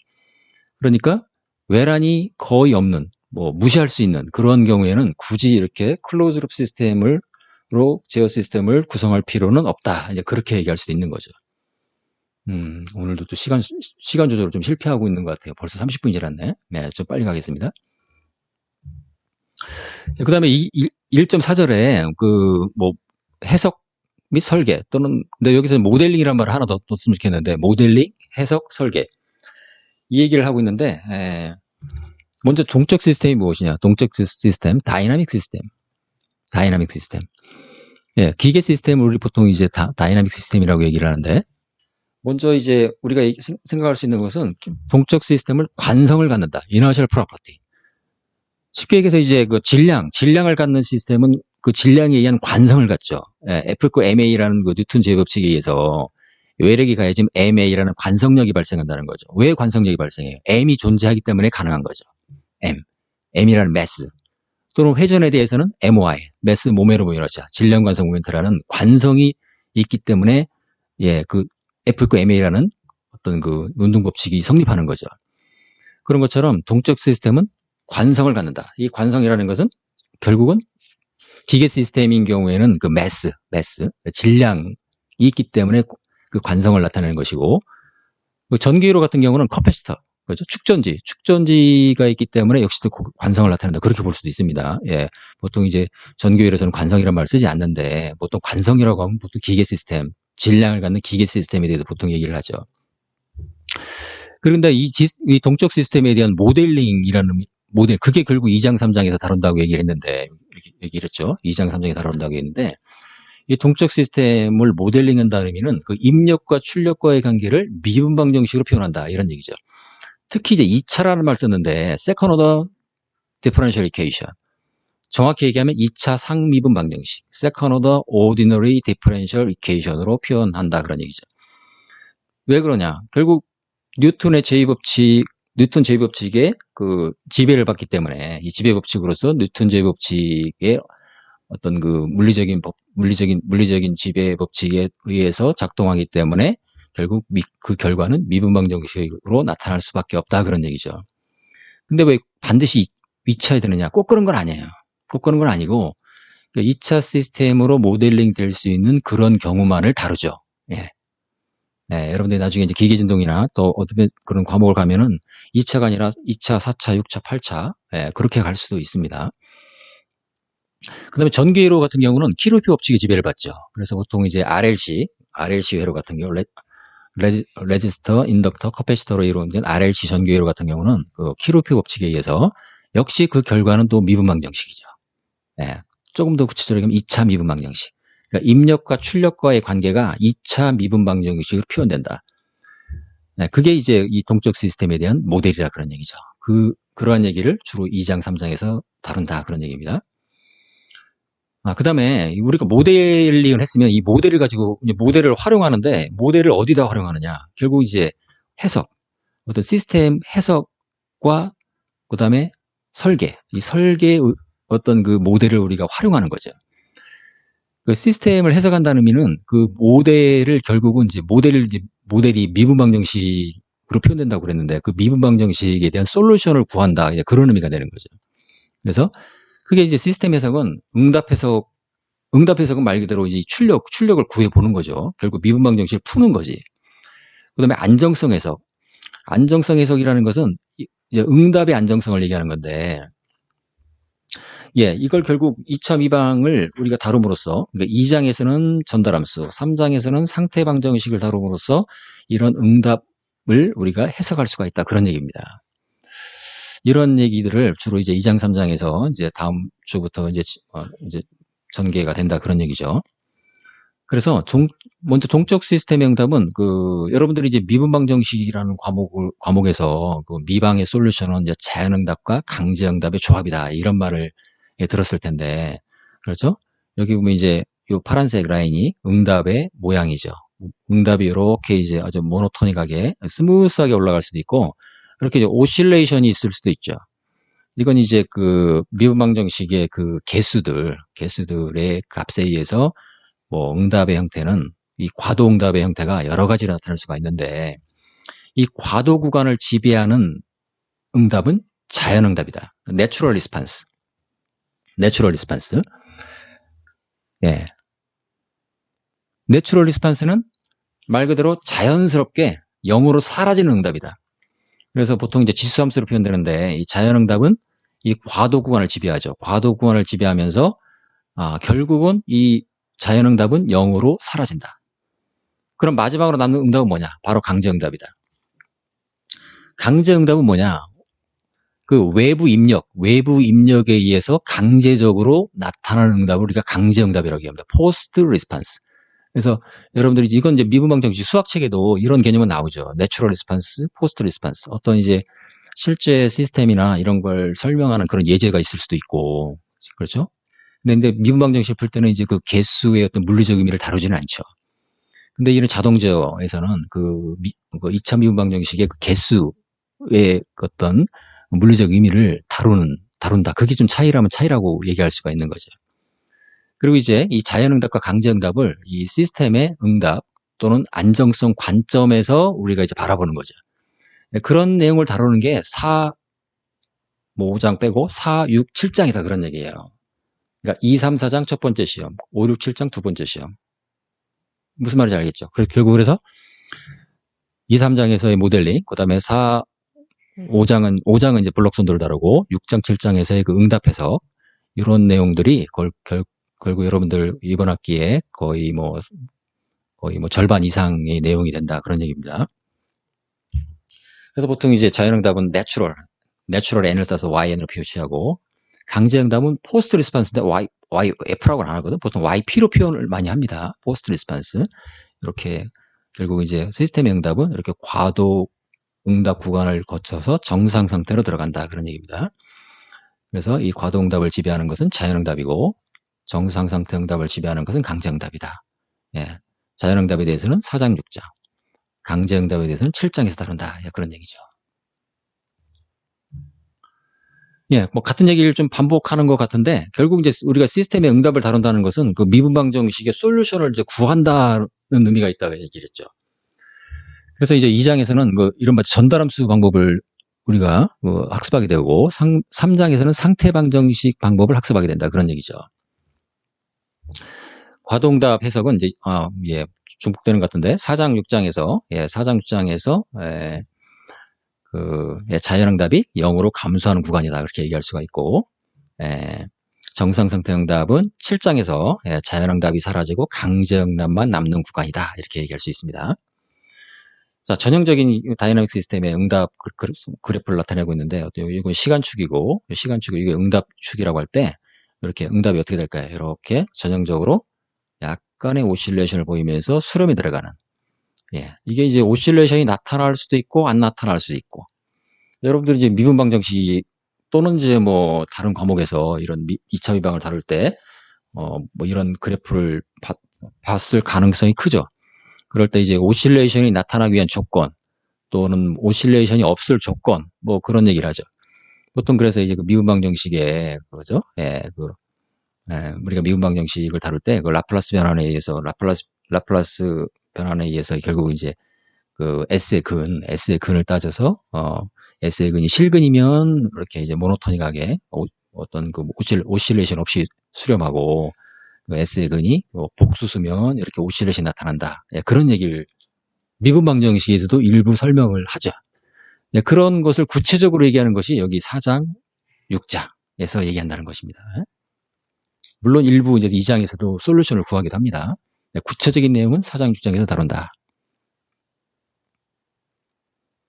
그러니까 외란이 거의 없는 무시할 수 있는 그런 경우에는 굳이 이렇게 클로즈룹 시스템으로 제어 시스템을 구성할 필요는 없다. 이제 그렇게 얘기할 수도 있는 거죠. 오늘도 또 시간 조절을 좀 실패하고 있는 것 같아요. 벌써 30분이 지났네. 네, 좀 빨리 가겠습니다. 그 다음에 1.4절에 해석 및 설계 또는 근데 여기서 모델링이란 말을 하나 더 썼으면 좋겠는데 모델링, 해석, 설계 이 얘기를 하고 있는데 먼저 동적 시스템이 무엇이냐? 동적 시스템, 다이나믹 시스템. 기계 시스템을 우리 보통 이제 다이나믹 시스템이라고 얘기를 하는데 먼저 이제 우리가 생각할 수 있는 것은 동적 시스템을 관성을 갖는다. inertial property. 쉽게 얘기해서 이제 그 질량을 갖는 시스템은 그 질량에 의한 관성을 갖죠. 예, F = ma라는 그 뉴턴 제법칙에 의해서 외력이 가해지면 ma라는 관성력이 발생한다는 거죠. 왜 관성력이 발생해요? m이 존재하기 때문에 가능한 거죠. m이라는 mass. 또는 회전에 대해서는 MOI, mass 모멘텀 이너지, 질량 관성 모멘트라는 관성이 있기 때문에 예, 그 F = ma라는 어떤 그 운동 법칙이 성립하는 거죠. 그런 것처럼 동적 시스템은 관성을 갖는다. 이 관성이라는 것은 결국은 기계 시스템인 경우에는 그 mass, 질량이 있기 때문에 그 관성을 나타내는 것이고, 그 전기회로 같은 경우는 커패시터, 그렇죠? 축전지가 있기 때문에 역시 또 관성을 나타낸다. 그렇게 볼 수도 있습니다. 예. 보통 이제 전기회로에서는 관성이라는 말을 쓰지 않는데, 보통 관성이라고 하면 보통 기계 시스템, 질량을 갖는 기계 시스템에 대해서 보통 얘기를 하죠. 그런데 이 동적 시스템에 대한 모델링이라는 모델, 그게 결국 2장, 3장에서 다룬다고 얘기를 했는데, 이렇게 얘기를 했죠. 2장, 3장에서 다룬다고 했는데, 이 동적 시스템을 모델링한다는 의미는 그 입력과 출력과의 관계를 미분방 정식으로 표현한다. 이런 얘기죠. 특히 이제 2차라는 말 썼는데, second order differential equation. 정확히 얘기하면 2차 상미분방 정식, second order ordinary differential equation으로 표현한다. 그런 얘기죠. 왜 그러냐? 결국 뉴턴 제2법칙의 그 지배를 받기 때문에 이 지배 법칙으로서 뉴턴 제2법칙의 어떤 그 물리적인 지배 법칙에 의해서 작동하기 때문에 결국 그 결과는 미분방 정식으로 나타날 수밖에 없다. 그런 얘기죠. 근데 왜 반드시 2차에 되느냐? 꼭 그런 건 아니에요. 꼭 그런 건 아니고 2차 시스템으로 모델링 될 수 있는 그런 경우만을 다루죠. 예. 네, 여러분들이 나중에 이제 기계진동이나 또 어떤 그런 과목을 가면은 2차가 아니라 2차, 4차, 6차, 8차, 예, 그렇게 갈 수도 있습니다. 그 다음에 전기회로 같은 경우는 키루피 법칙의 지배를 받죠. 그래서 보통 이제 RLC 회로 같은 경우, 레지스터, 인덕터, 커패시터로 이루어진 RLC 전기회로 같은 경우는 그 키루피 법칙에 의해서 역시 그 결과는 또 미분방 정식이죠. 예, 조금 더 구체적으로 하면 2차 미분방 정식. 그러니까 입력과 출력과의 관계가 2차 미분방 정식으로 표현된다. 네, 그게 이제 이 동적 시스템에 대한 모델이라 그런 얘기죠. 그러한 얘기를 주로 2장, 3장에서 다룬다. 그런 얘기입니다. 그 다음에 우리가 모델링을 했으면 이 모델을 가지고 모델을 활용하는데 모델을 어디다 활용하느냐. 결국 이제 해석, 어떤 시스템 해석과 그 다음에 이 설계의 어떤 그 모델을 우리가 활용하는 거죠. 그 시스템을 해석한다는 의미는 그 모델을 결국은 이제 모델이 미분방 정식으로 표현된다고 그랬는데 그 미분방 정식에 대한 솔루션을 구한다. 그런 의미가 되는 거죠. 그래서 그게 이제 시스템 해석은 응답 해석은 말 그대로 이제 출력을 구해보는 거죠. 결국 미분방 정식을 푸는 거지. 그 다음에 안정성 해석이라는 것은 이제 응답의 안정성을 얘기하는 건데, 예, 이걸 결국 2차 미방을 우리가 다룸으로써, 그러니까 2장에서는 전달함수, 3장에서는 상태 방정식을 다룸으로써 이런 응답을 우리가 해석할 수가 있다. 그런 얘기입니다. 이런 얘기들을 주로 이제 2장, 3장에서 이제 다음 주부터 이제 전개가 된다. 그런 얘기죠. 그래서 먼저 동적 시스템의 응답은 여러분들이 이제 미분방 정식이라는 과목에서 그 미방의 솔루션은 이제 자연응답과 강제응답의 조합이다. 이런 말을 들었을 텐데, 그렇죠? 여기 보면 이제 이 파란색 라인이 응답의 모양이죠. 응답이 이렇게 이제 아주 모노토닉하게 스무스하게 올라갈 수도 있고, 이렇게 이제 오실레이션이 있을 수도 있죠. 이건 이제 그 미분방 정식의 그 개수들의 값에 의해서 뭐 응답의 형태는 이 과도 응답의 형태가 여러 가지로 나타날 수가 있는데, 이 과도 구간을 지배하는 응답은 자연응답이다. 내추럴 리스판스. 예. 내추럴 리스판스는 말 그대로 자연스럽게 0으로 사라지는 응답이다. 그래서 보통 이제 지수함수로 표현되는데, 이 자연응답은 이 과도 구간을 지배하죠. 과도 구간을 지배하면서 결국은 이 자연응답은 0으로 사라진다. 그럼 마지막으로 남는 응답은 뭐냐? 바로 강제응답이다. 강제응답은 뭐냐? 그 외부 입력에 의해서 강제적으로 나타나는 응답을 우리가 강제응답이라고 합니다. 포스트 리스판스. 그래서 여러분들이 이건 이제 미분방 정식 수학책에도 이런 개념은 나오죠. 내추럴 리스판스, 포스트 리스판스. 어떤 이제 실제 시스템이나 이런 걸 설명하는 그런 예제가 있을 수도 있고, 그렇죠? 근데 미분방 정식 풀 때는 이제 그 개수의 어떤 물리적 의미를 다루지는 않죠. 근데 이런 자동 제어에서는 그 2차 미분방 정식의 그 개수의 어떤 물리적 의미를 다룬다. 그게 좀 차이라면 차이라고 얘기할 수가 있는 거죠. 그리고 이제 이 자연응답과 강제응답을 이 시스템의 응답 또는 안정성 관점에서 우리가 이제 바라보는 거죠. 그런 내용을 다루는 게 5장 빼고 4, 6, 7장이다 그런 얘기예요. 그러니까 2, 3, 4장 첫 번째 시험, 5, 6, 7장 두 번째 시험. 무슨 말인지 알겠죠? 결국 그래서 2, 3장에서의 모델링, 그 다음에 5장은 이제 블록 선도를 다루고 6장, 7장에서의 그 응답 해석 이런 내용들이 결국 여러분들 이번 학기에 거의 뭐 절반 이상의 내용이 된다 그런 얘기입니다. 그래서 보통 이제 자연응답은 내추럴 n을 써서 yn으로 표시하고 강제응답은 포스트 리스판스인데 yf라고는 안 하거든. 보통 yp로 표현을 많이 합니다. 포스트 리스판스. 이렇게 결국 이제 시스템의 응답은 이렇게 과도 응답 구간을 거쳐서 정상 상태로 들어간다 그런 얘기입니다. 그래서 이 과도 응답을 지배하는 것은 자연응답이고 정상 상태 응답을 지배하는 것은 강제응답이다. 예. 자연응답에 대해서는 4장 6장, 강제응답에 대해서는 7장에서 다룬다. 예, 그런 얘기죠. 예, 뭐 같은 얘기를 좀 반복하는 것 같은데 결국 이제 우리가 시스템의 응답을 다룬다는 것은 그 미분방 정식의 솔루션을 이제 구한다는 의미가 있다고 얘기를 했죠. 그래서 이제 2장에서는 그 이른바 전달함수 방법을 우리가 학습하게 되고 3장에서는 상태방 정식 방법을 학습하게 된다 그런 얘기죠. 과도응답 해석은 이제 중복되는 것 같은데 4장 6장에서 4장 6장에서 자연응답이 0으로 감소하는 구간이다 그렇게 얘기할 수가 있고 정상상태 응답은 7장에서 자연응답이 사라지고 강제응답만 남는 구간이다 이렇게 얘기할 수 있습니다. 자, 전형적인 다이나믹 시스템의 응답 그래프를 나타내고 있는데 이건 시간축이고 이게 응답축이라고 할 때 이렇게 응답이 어떻게 될까요? 이렇게 전형적으로 약간의 오실레이션을 보이면서 수렴이 들어가는 이게 이제 오실레이션이 나타날 수도 있고 안 나타날 수도 있고 여러분들이 이제 미분방 정식 또는 이제 뭐 다른 과목에서 이런 2차 미방을 다룰 때 뭐 이런 그래프를 봤을 가능성이 크죠. 그럴 때 이제 오실레이션이 나타나기 위한 조건 또는 오실레이션이 없을 조건 뭐 그런 얘기를 하죠. 보통 그래서 이제 그 미분방 정식에 그거죠. 우리가 미분방 정식을 다룰 때 그 라플라스 변환에 의해서 라플라스 변환에 의해서 결국 이제 그 S의 근을 따져서 S의 근이 실근이면 이렇게 이제 모노토닉하게 어떤 그 오실레이션 없이 수렴하고 그 S의 근이 복수수면 이렇게 오실레이션이 나타난다. 그런 얘기를 미분방 정식에서도 일부 설명을 하죠. 그런 것을 구체적으로 얘기하는 것이 여기 4장, 6장에서 얘기한다는 것입니다. 물론 일부 이제 2장에서도 솔루션을 구하기도 합니다. 구체적인 내용은 4장, 6장에서 다룬다.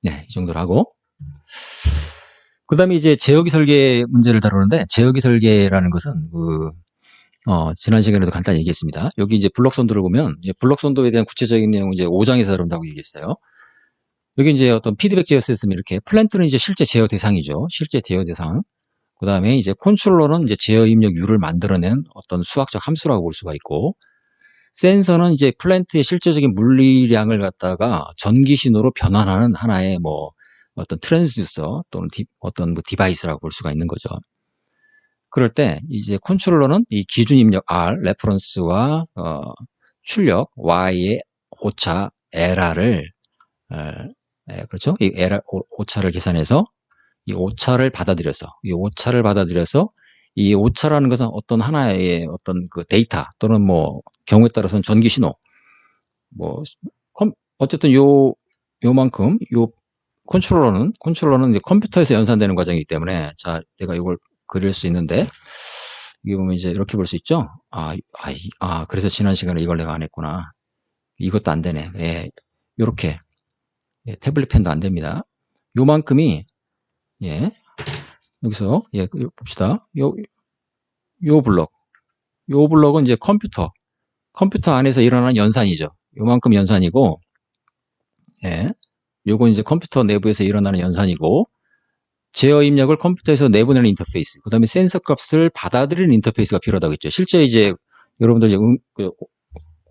네, 이 정도로 하고. 그 다음에 이제 제어기 설계 문제를 다루는데, 제어기 설계라는 것은, 지난 시간에도 간단히 얘기했습니다. 여기 이제 블록 선도를 보면, 블록 선도에 대한 구체적인 내용은 이제 5장에서 다룬다고 얘기했어요. 여기 이제 어떤 피드백 제어 시스템 이렇게, 플랜트는 이제 실제 제어 대상이죠. 실제 제어 대상. 그 다음에 이제 컨트롤러는 이제 제어 입력 U를 만들어낸 어떤 수학적 함수라고 볼 수가 있고, 센서는 이제 플랜트의 실제적인 물리량을 갖다가 전기 신호로 변환하는 하나의 뭐 어떤 트랜스듀서 또는 어떤 뭐 디바이스라고 볼 수가 있는 거죠. 그럴 때 이제 컨트롤러는 이 기준 입력 R, 레퍼런스와 출력 Y의 오차 에라를 그렇죠? 이 에라 오차를 계산해서 이 오차를 받아들여서 이 오차라는 것은 어떤 하나의 어떤 그 데이터 또는 뭐 경우에 따라서는 전기 신호 뭐 어쨌든 요만큼 컨트롤러는 이제 컴퓨터에서 연산되는 과정이기 때문에 자 내가 이걸 그릴 수 있는데 이게 보면 이제 이렇게 볼 수 있죠. 그래서 지난 시간에 이걸 내가 안 했구나. 이것도 안 되네. 요렇게 태블릿 펜도 안 됩니다. 요만큼이 여기서 봅시다. 요 블록은 이제 컴퓨터 안에서 일어나는 연산이죠. 요만큼 연산이고, 예. 요건 이제 컴퓨터 내부에서 일어나는 연산이고, 제어 입력을 컴퓨터에서 내보내는 인터페이스, 그 다음에 센서 값을 받아들이는 인터페이스가 필요하다고 했죠. 실제 이제 여러분들 이제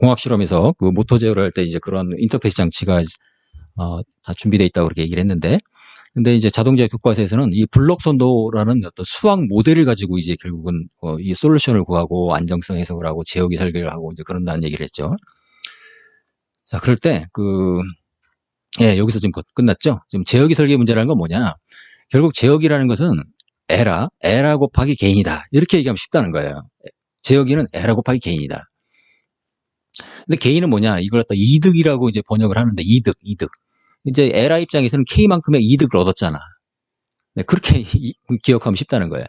공학 실험에서 그 모터 제어를 할 때 이제 그런 인터페이스 장치가 다 준비되어 있다고 그렇게 얘기를 했는데, 근데 이제 자동제어 교과서에서는 이 블록 선도라는 어떤 수학 모델을 가지고 이제 결국은 이 솔루션을 구하고 안정성 해석을 하고 제어기 설계를 하고 이제 그런다는 얘기를 했죠. 자, 그럴 때 예, 여기서 지금 끝났죠. 지금 제어기 설계 문제라는 건 뭐냐? 결국 제어기라는 것은 에라 곱하기 개인이다. 이렇게 얘기하면 쉽다는 거예요. 제어기는 에라 곱하기 개인이다. 근데 개인은 뭐냐? 이걸 갖다 이득이라고 이제 번역을 하는데, 이득. 이제 에라 입장에서는 K만큼의 이득을 얻었잖아. 네, 그렇게 기억하면 쉽다는 거예요.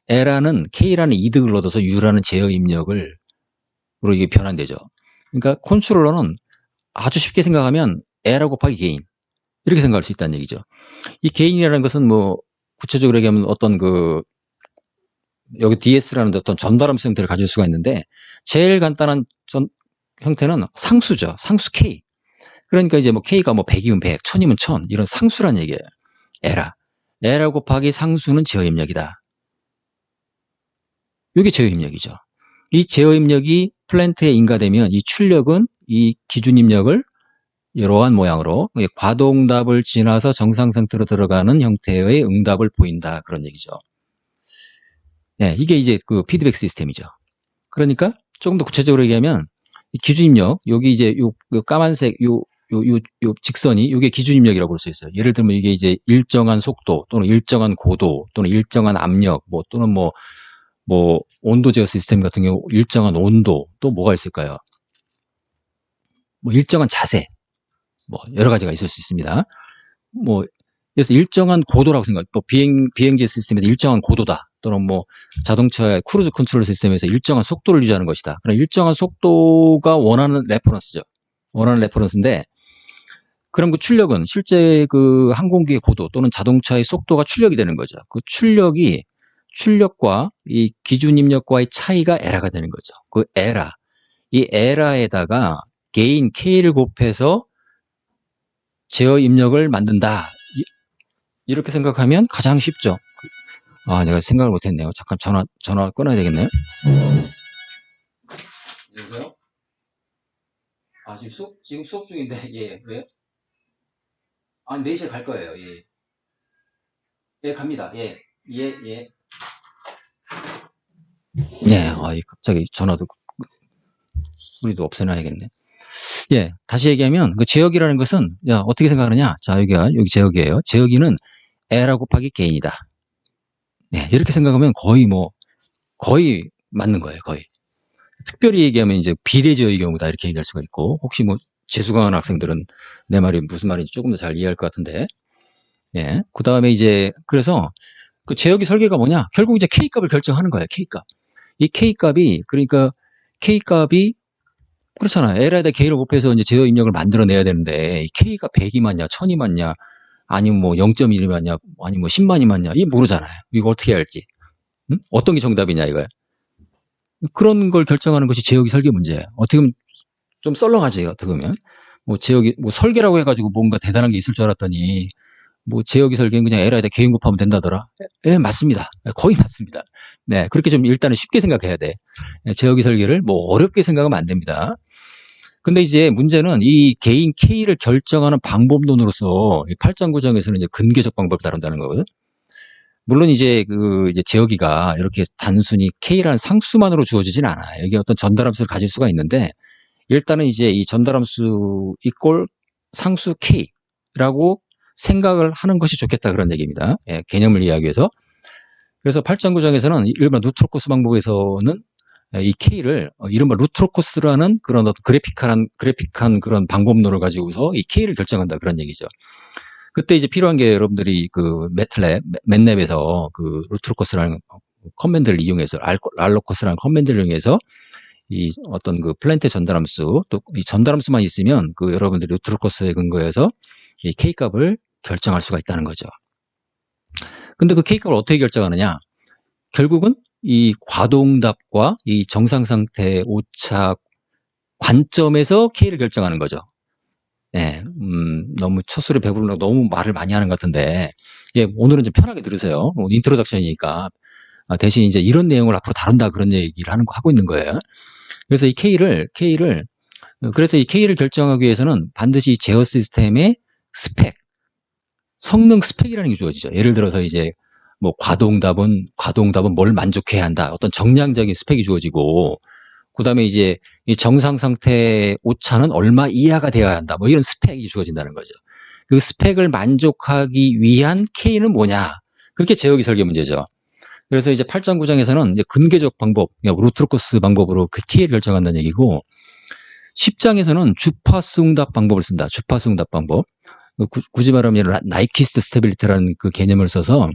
에라는 K라는 이득을 얻어서 U라는 제어 입력으로 이게 변환되죠. 그러니까 컨트롤러는 아주 쉽게 생각하면 에라 곱하기 개인. 이렇게 생각할 수 있다는 얘기죠. 이 개인이라는 것은 뭐 구체적으로 얘기하면 어떤 여기 DS라는 어떤 전달함수 형태를 가질 수가 있는데, 제일 간단한 형태는 상수죠. 상수 K. 그러니까 이제 뭐 K가 뭐 100이면 100, 1000이면 1000 이런 상수란 얘기예요. 에라 곱하기 상수는 제어 입력이다. 이게 제어 입력이죠. 이 제어 입력이 플랜트에 인가되면 이 출력은 이 기준 입력을 이러한 모양으로 과도응답을 지나서 정상 상태로 들어가는 형태의 응답을 보인다. 그런 얘기죠. 네, 이게 이제 그 피드백 시스템이죠. 그러니까 조금 더 구체적으로 얘기하면 기준 입력, 여기 이제 요 까만색 요 직선이 이게 기준 입력이라고 볼 수 있어요. 예를 들면 이게 이제 일정한 속도 또는 일정한 고도 또는 일정한 압력 또는 뭐 온도 제어 시스템 같은 경우 일정한 온도, 또 뭐가 있을까요? 뭐 일정한 자세, 뭐 여러 가지가 있을 수 있습니다. 뭐 그래서 일정한 고도라고 생각. 또 비행기 시스템에서 일정한 고도다. 또는 뭐 자동차의 크루즈 컨트롤 시스템에서 일정한 속도를 유지하는 것이다. 그런 일정한 속도가 원하는 레퍼런스죠. 원하는 레퍼런스인데, 그럼 그 출력은 실제 그 항공기의 고도 또는 자동차의 속도가 출력이 되는 거죠. 그 출력과 이 기준 입력과의 차이가 에라가 되는 거죠. 그 이 에라에다가 개인 K를 곱해서 제어 입력을 만든다. 이렇게 생각하면 가장 쉽죠. 내가 생각을 못했네요. 잠깐 전화 끊어야 되겠네요. 여보세요? 지금 수업 중인데, 예, 왜요? 4시에 갈 거예요, 예. 예, 갑니다. 예, 예. 네, 갑자기 전화도, 우리도 없애놔야겠네. 예, 다시 얘기하면, 그 제어기라는 것은, 어떻게 생각하느냐? 자, 여기 제어기예요. 제어기는 에라 곱하기 개인이다. 네, 이렇게 생각하면 거의 맞는 거예요, 거의. 특별히 얘기하면 이제 비례제어의 경우다, 이렇게 얘기할 수가 있고, 혹시 뭐, 재수강한 학생들은 내 말이 무슨 말인지 조금 더 잘 이해할 것 같은데, 예. 그 다음에 이제, 그래서 그 제어기 설계가 뭐냐? 결국 이제 K값을 결정하는 거예요, K값. 이 K값이, 그러니까 K값이, 그렇잖아요. L에다 K를 곱해서 이제 제어 입력을 만들어내야 되는데, K가 100이 맞냐, 1000이 맞냐, 아니면 뭐 0.1이 맞냐, 아니면 뭐 10만이 맞냐, 이게 모르잖아요. 이거 어떻게 해야 할지. 응? 어떤 게 정답이냐, 이거야. 그런 걸 결정하는 것이 제어기 설계 문제예요. 어떻게 보면 좀 썰렁하지, 어떻게 보면. 뭐 제어기, 뭐 설계라고 해가지고 뭔가 대단한 게 있을 줄 알았더니, 뭐 제어기 설계는 그냥 L에다 개인 곱하면 된다더라. 예, 맞습니다. 거의 맞습니다. 네, 그렇게 좀 일단은 쉽게 생각해야 돼. 제어기 설계를 뭐 어렵게 생각하면 안 됩니다. 근데 이제 문제는 이 개인 K를 결정하는 방법론으로서 8장 구정에서는 이제 근계적 방법을 다룬다는 거거든. 물론 이제 이제 제어기가 이렇게 단순히 K라는 상수만으로 주어지진 않아요. 여기 어떤 전달함수를 가질 수가 있는데, 일단은 이제 이 전달함수 이꼴 상수 K라고 생각을 하는 것이 좋겠다, 그런 얘기입니다. 예, 개념을 이해하기 위해서. 그래서 8장 구정에서는 일반 루트로코스 방법에서는 이 K를 이른바 루트로코스라는 그런 어떤 그래픽한 그런 방법론을 가지고서 이 K를 결정한다, 그런 얘기죠. 그때 이제 필요한 게 여러분들이 그 맷랩에서 그 루트로코스라는 커맨드를 이용해서 랄로코스라는 커맨드를 이용해서 이 어떤 그 플랜트 전달함수, 또 이 전달함수만 있으면 그 여러분들이 루트로코스에 근거해서 이 K값을 결정할 수가 있다는 거죠. 근데 그 K값을 어떻게 결정하느냐? 결국은 이 과도응답과 이 정상 상태의 오차 관점에서 K를 결정하는 거죠. 예, 너무 첫 술에 배부르다고 너무 말을 많이 하는 것 같은데, 예, 오늘은 좀 편하게 들으세요. 오늘 인트로덕션이니까. 대신 이제 이런 내용을 앞으로 다룬다 그런 얘기를 하고 있는 거예요. 그래서 이 그래서 이 K를 결정하기 위해서는 반드시 이 제어 시스템의 스펙, 성능 스펙이라는 게 주어지죠. 예를 들어서 이제 뭐 과도응답은 뭘 만족해야 한다. 어떤 정량적인 스펙이 주어지고, 그 다음에 이제 이 정상 상태 오차는 얼마 이하가 되어야 한다. 뭐 이런 스펙이 주어진다는 거죠. 그 스펙을 만족하기 위한 K는 뭐냐? 그렇게 제어기 설계 문제죠. 그래서 이제 8장 9장에서는 이제 근계적 방법, 루트로코스 방법으로 그 K를 결정한다는 얘기고, 10장에서는 주파수 응답 방법을 쓴다. 주파수 응답 방법. 굳이 말하면 나이키스트 스테빌리티라는 그 개념을 써서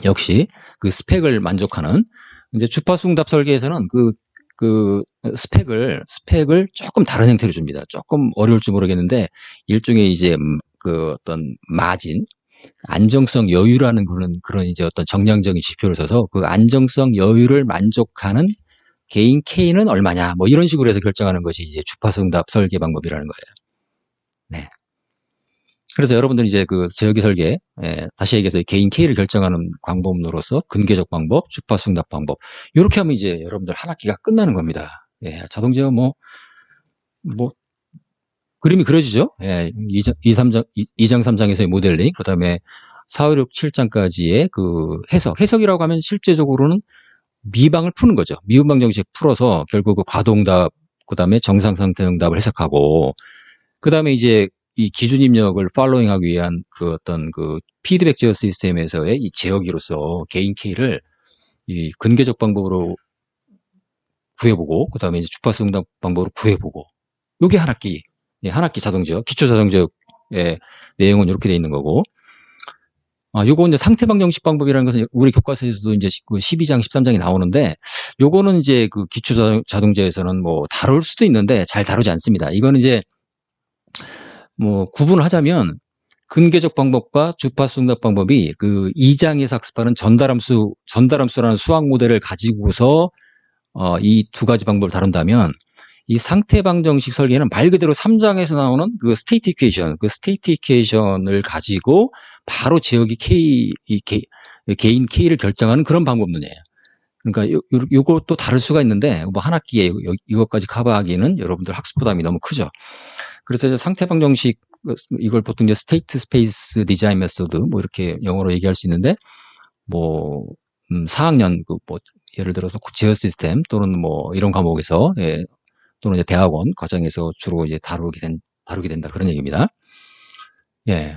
역시 그 스펙을 만족하는, 이제 주파수 응답 설계에서는 그 스펙을 조금 다른 형태로 줍니다. 조금 어려울지 모르겠는데 일종의 이제 그 어떤 마진, 안정성 여유라는 그런 이제 어떤 정량적인 지표를 써서 그 안정성 여유를 만족하는 개인 K는 얼마냐, 뭐 이런 식으로 해서 결정하는 것이 이제 주파수 응답 설계 방법이라는 거예요. 네. 그래서 여러분들은 이제 그 제어기 설계, 다시 얘기해서 개인 K를 결정하는 방법으로서 근계적 방법, 주파수 응답 방법, 이렇게 하면 이제 여러분들 한 학기가 끝나는 겁니다. 예, 자동 제어 뭐 그림이 그려지죠. 예, 2장 3장에서의 모델링, 그 다음에 4, 5, 6, 7장까지의 그 해석이라고 하면 실제적으로는 미방을 푸는 거죠. 미분방 정식 풀어서 결국 그 과도응답, 그 다음에 정상상태 응답을 해석하고, 그 다음에 이제 이 기준 입력을 팔로잉하기 위한 그 어떤 그 피드백 제어 시스템에서의 이 제어기로서 개인 K를 이 근계적 방법으로 구해보고, 그 다음에 이제 주파수 응답 방법으로 구해보고, 요게 한 학기, 한 학기 자동 제어, 기초 자동 제어의 내용은 이렇게 돼 있는 거고, 요거 이제 상태방 정식 방법이라는 것은 우리 교과서에서도 이제 그 12장, 13장이 나오는데, 요거는 이제 그 기초 자동 제어에서는 뭐 다룰 수도 있는데 잘 다루지 않습니다. 이거는 이제 뭐 구분을 하자면 근계적 방법과 주파수 응답 방법이 그 2장에서 학습하는 전달함수라는 수학 모델을 가지고서 이 두 가지 방법을 다룬다면, 이 상태 방정식 설계는 말 그대로 3장에서 나오는 그 스테이트 이퀘이션을 가지고 바로 제어기 개인 K를 결정하는 그런 방법론이에요. 그러니까 요것도 다를 수가 있는데 뭐 한 학기에 이것까지 커버하기는 여러분들 학습 부담이 너무 크죠. 그래서 이제 상태 방정식, 이걸 보통 이제 스테이트 스페이스 디자인 메소드 뭐 이렇게 영어로 얘기할 수 있는데, 뭐 4학년 뭐 예를 들어서 제어 시스템 또는 뭐 이런 과목에서, 또는 이제 대학원 과정에서 주로 이제 다루게 된다 그런 얘기입니다. 예,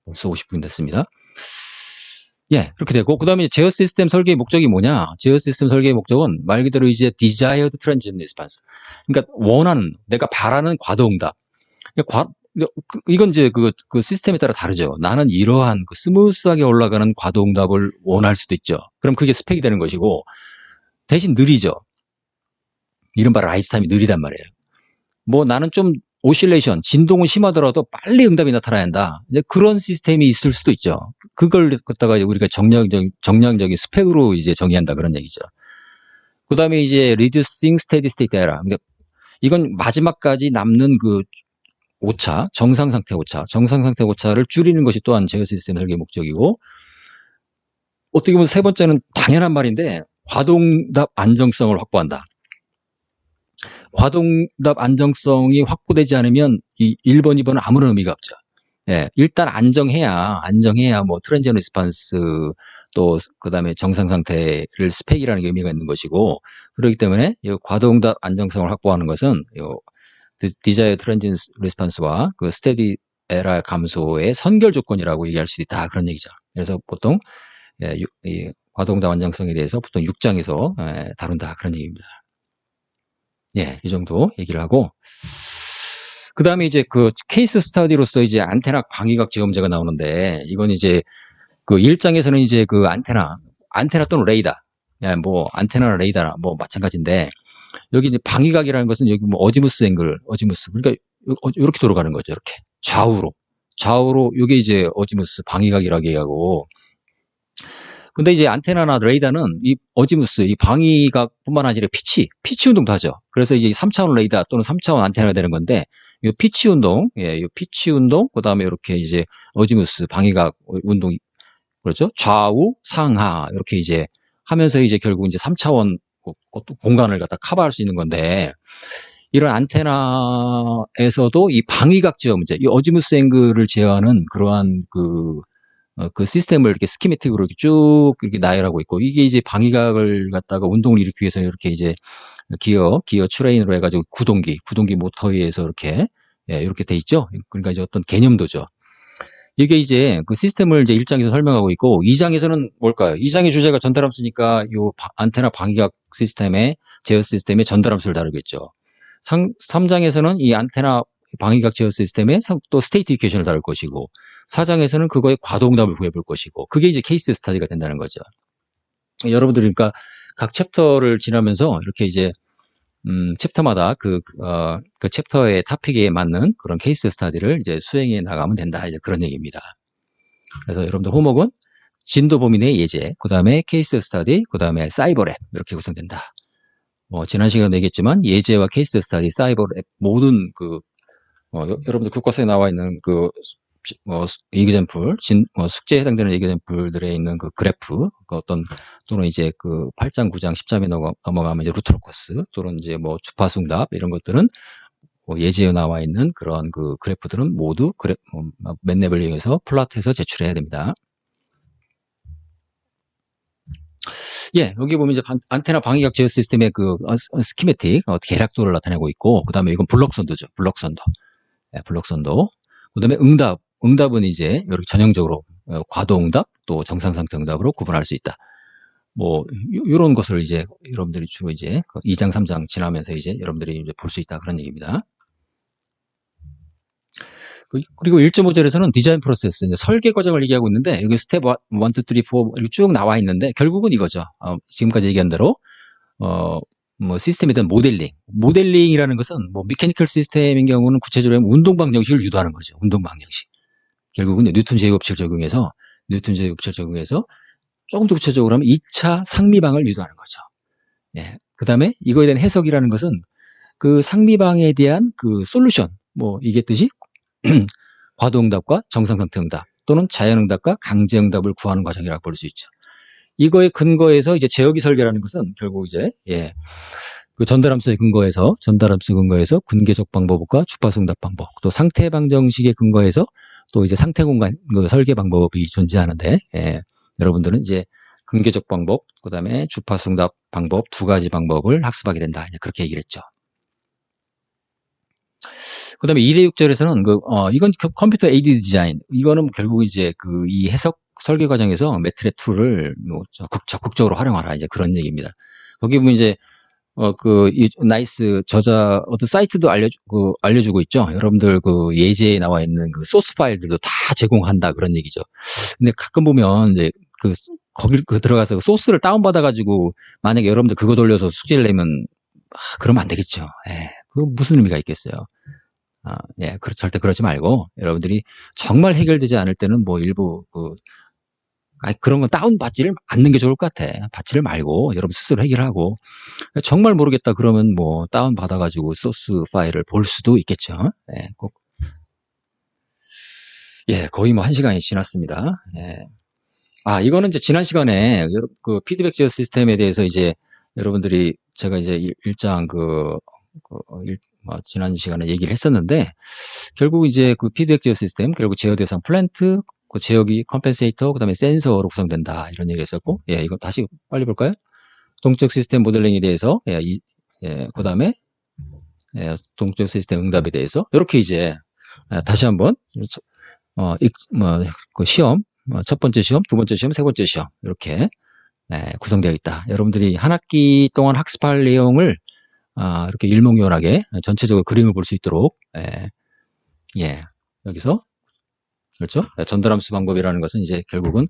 벌써 50분 됐습니다. 예, 그렇게 되고, 그 다음에 제어 시스템 설계의 목적이 뭐냐? 제어 시스템 설계의 목적은 말 그대로 이제 desired transient response. 그러니까 내가 바라는 과도응답. 이건 이제 그 시스템에 따라 다르죠. 나는 이러한 그 스무스하게 올라가는 과도응답을 원할 수도 있죠. 그럼 그게 스펙이 되는 것이고, 대신 느리죠. 이른바 라이즈 타임이 느리단 말이에요. 뭐 나는 좀 오실레이션, 진동은 심하더라도 빨리 응답이 나타나야 한다. 이제 그런 시스템이 있을 수도 있죠. 그걸 갖다가 우리가 정량적인 스펙으로 이제 정의한다 그런 얘기죠. 그 다음에 이제 reducing steady state error. 그러니까 이건 마지막까지 남는 그 오차, 정상 상태 오차를 줄이는 것이 또한 제어 시스템 설계의 목적이고, 어떻게 보면 세 번째는 당연한 말인데 과도응답 안정성을 확보한다. 과도응답 안정성이 확보되지 않으면 이 1번, 2번은 아무런 의미가 없죠. 예, 일단 안정해야 뭐 트랜지언트 리스폰스 또 그다음에 정상 상태를 스펙이라는 게 의미가 있는 것이고, 그렇기 때문에 이 과도응답 안정성을 확보하는 것은 디자이어 트랜지언트 리스폰스와 그 스테디 에러 감소의 선결 조건이라고 얘기할 수 있다 그런 얘기죠. 그래서 보통 이 과도응답 안정성에 대해서 보통 6장에서 다룬다 그런 얘기입니다. 예, 이 정도 얘기를 하고, 그 다음에 이제 그 케이스 스터디로서 이제 안테나 광위각 제어문제가 나오는데, 이건 이제 그 1장에서는 이제 그 안테나 또는 레이더, 뭐 안테나나 레이더나 뭐 마찬가지인데, 여기 이제 방위각이라는 것은 여기 뭐 어지무스, 그러니까 이렇게 돌아가는 거죠. 이렇게 좌우로 이게 이제 어지무스 방위각이라고 얘기하고, 근데 이제 안테나나 레이더는 이 어지무스, 이 방위각뿐만 아니라 피치 운동도 하죠. 그래서 이제 3차원 레이더 또는 3차원 안테나가 되는 건데, 이 피치 운동, 이 피치 운동, 그 다음에 이렇게 이제 어지무스, 방위각 운동, 그렇죠? 좌우, 상하, 이렇게 이제 하면서 이제 결국 이제 3차원 공간을 갖다 커버할 수 있는 건데, 이런 안테나에서도 이 방위각 제어 문제, 이 어지무스 앵글을 제어하는 그러한 그 시스템을 이렇게 스키매틱으로 이렇게 쭉 이렇게 나열하고 있고, 이게 이제 방위각을 갖다가 운동을 일으키기 위해서 이렇게 이제 기어 트레인으로 해가지고 구동기 모터에 의해서 이렇게, 이렇게 돼 있죠. 그러니까 이제 어떤 개념도죠. 이게 이제 그 시스템을 이제 1장에서 설명하고 있고, 2장에서는 뭘까요? 2장의 주제가 전달함수니까 요 안테나 방위각 시스템의 제어 시스템의 전달함수를 다루겠죠. 3장에서는 이 안테나 방위각 제어 시스템의 또 스테이트 이퀘이션을 다룰 것이고, 4장에서는 그거의 과도응답을 구해볼 것이고, 그게 이제 케이스 스터디가 된다는 거죠. 여러분들이 그러니까 각 챕터를 지나면서 이렇게 이제 챕터마다 그 챕터의 토픽에 맞는 그런 케이스 스터디를 이제 수행해 나가면 된다, 이제 그런 얘기입니다. 그래서 여러분들 호목은 진도 범위 내 예제, 그 다음에 케이스 스터디, 그 다음에 사이버랩, 이렇게 구성된다. 지난 시간에 얘기했지만 예제와 케이스 스터디, 사이버랩 모든 여러분들 교과서에 나와 있는 이그젬플, 숙제에 해당되는 이그젬플들에 있는 그 그래프, 또는 이제 8장, 9장, 10장에 넘어가면 이제 루트로커스, 또는 이제 주파수응답, 이런 것들은 예제에 나와 있는 그런 그래프들은 모두 맨랩을 이용해서 플롯해서 제출해야 됩니다. 예, 여기 보면 이제 안테나 방위각 제어 시스템의 스키매틱, 계략도를 나타내고 있고, 그 다음에 이건 블록선도죠. 블록선도. 예, 블록선도. 그 다음에 응답은 이제 이렇게 전형적으로 과도응답, 또 정상상태 응답으로 구분할 수 있다. 이런 것을 이제 여러분들이 주로 이제 2장, 3장 지나면서 이제 여러분들이 이제 볼 수 있다, 그런 얘기입니다. 그리고 1.5절에서는 디자인 프로세스, 이제 설계 과정을 얘기하고 있는데, 여기 스텝 1, 2, 3, 4 이렇게 쭉 나와 있는데, 결국은 이거죠. 지금까지 얘기한 대로, 시스템에 대한 모델링이라는 것은, 미케니컬 시스템인 경우는 구체적으로 운동 방정식을 유도하는 거죠. 운동 방정식. 결국은 뉴턴 제곱법칙을 적용해서, 조금 더 구체적으로 하면 2차 상미방을 유도하는 거죠. 예. 그 다음에 이거에 대한 해석이라는 것은, 그 상미방에 대한 솔루션, 이게 뜻이, 과도응답과 정상상태응답 또는 자연응답과 강제응답을 구하는 과정이라고 볼 수 있죠. 이거에 근거해서 이제 제어기 설계라는 것은 결국 이제 그 전달함수에 근거해서 군계적 방법과 주파수응답 방법, 또 상태 방정식에 근거해서 또 이제 상태 공간 설계 방법이 존재하는데, 여러분들은 이제 군계적 방법, 그다음에 주파수응답 방법 두 가지 방법을 학습하게 된다, 이제 그렇게 얘기를 했죠. 그 다음에 1회 6절에서는 이건 컴퓨터 에이드 디자인. 이거는 결국 이제 이 해석 설계 과정에서 매트랩 툴을 적극적으로 활용하라, 이제 그런 얘기입니다. 거기 보면 이제, 이 나이스 저자, 어떤 사이트도 알려주고 있죠. 여러분들 예제에 나와 있는 소스 파일들도 다 제공한다, 그런 얘기죠. 근데 가끔 보면 이제 거기 들어가서 소스를 다운받아가지고 만약에 여러분들 그거 돌려서 숙제를 내면, 그러면 안 되겠죠. 그 무슨 의미가 있겠어요. 절대 그러지 말고, 여러분들이 정말 해결되지 않을 때는 일부 그런 건 다운받지를 않는 게 좋을 것 같아. 받지를 말고 여러분 스스로 해결하고, 정말 모르겠다 그러면 다운받아가지고 소스 파일을 볼 수도 있겠죠. 거의 1시간이 지났습니다. 이거는 이제 지난 시간에 피드백 제어 시스템에 대해서 이제 여러분들이 제가 이제 1장 지난 시간에 얘기를 했었는데, 결국 이제 피드백 제어 시스템, 결국 제어 대상 플랜트, 제어기 컴펜세이터, 그 다음에 센서로 구성된다, 이런 얘기를 했었고, 이거 다시 빨리 볼까요? 동적 시스템 모델링에 대해서, 그 다음에, 동적 시스템 응답에 대해서, 이렇게 이제, 다시 한번, 시험, 첫 번째 시험, 두 번째 시험, 세 번째 시험, 이렇게, 구성되어 있다. 여러분들이 한 학기 동안 학습할 내용을 이렇게 일목요연하게 전체적으로 그림을 볼 수 있도록, 여기서, 그렇죠? 전달함수 방법이라는 것은 이제 결국은,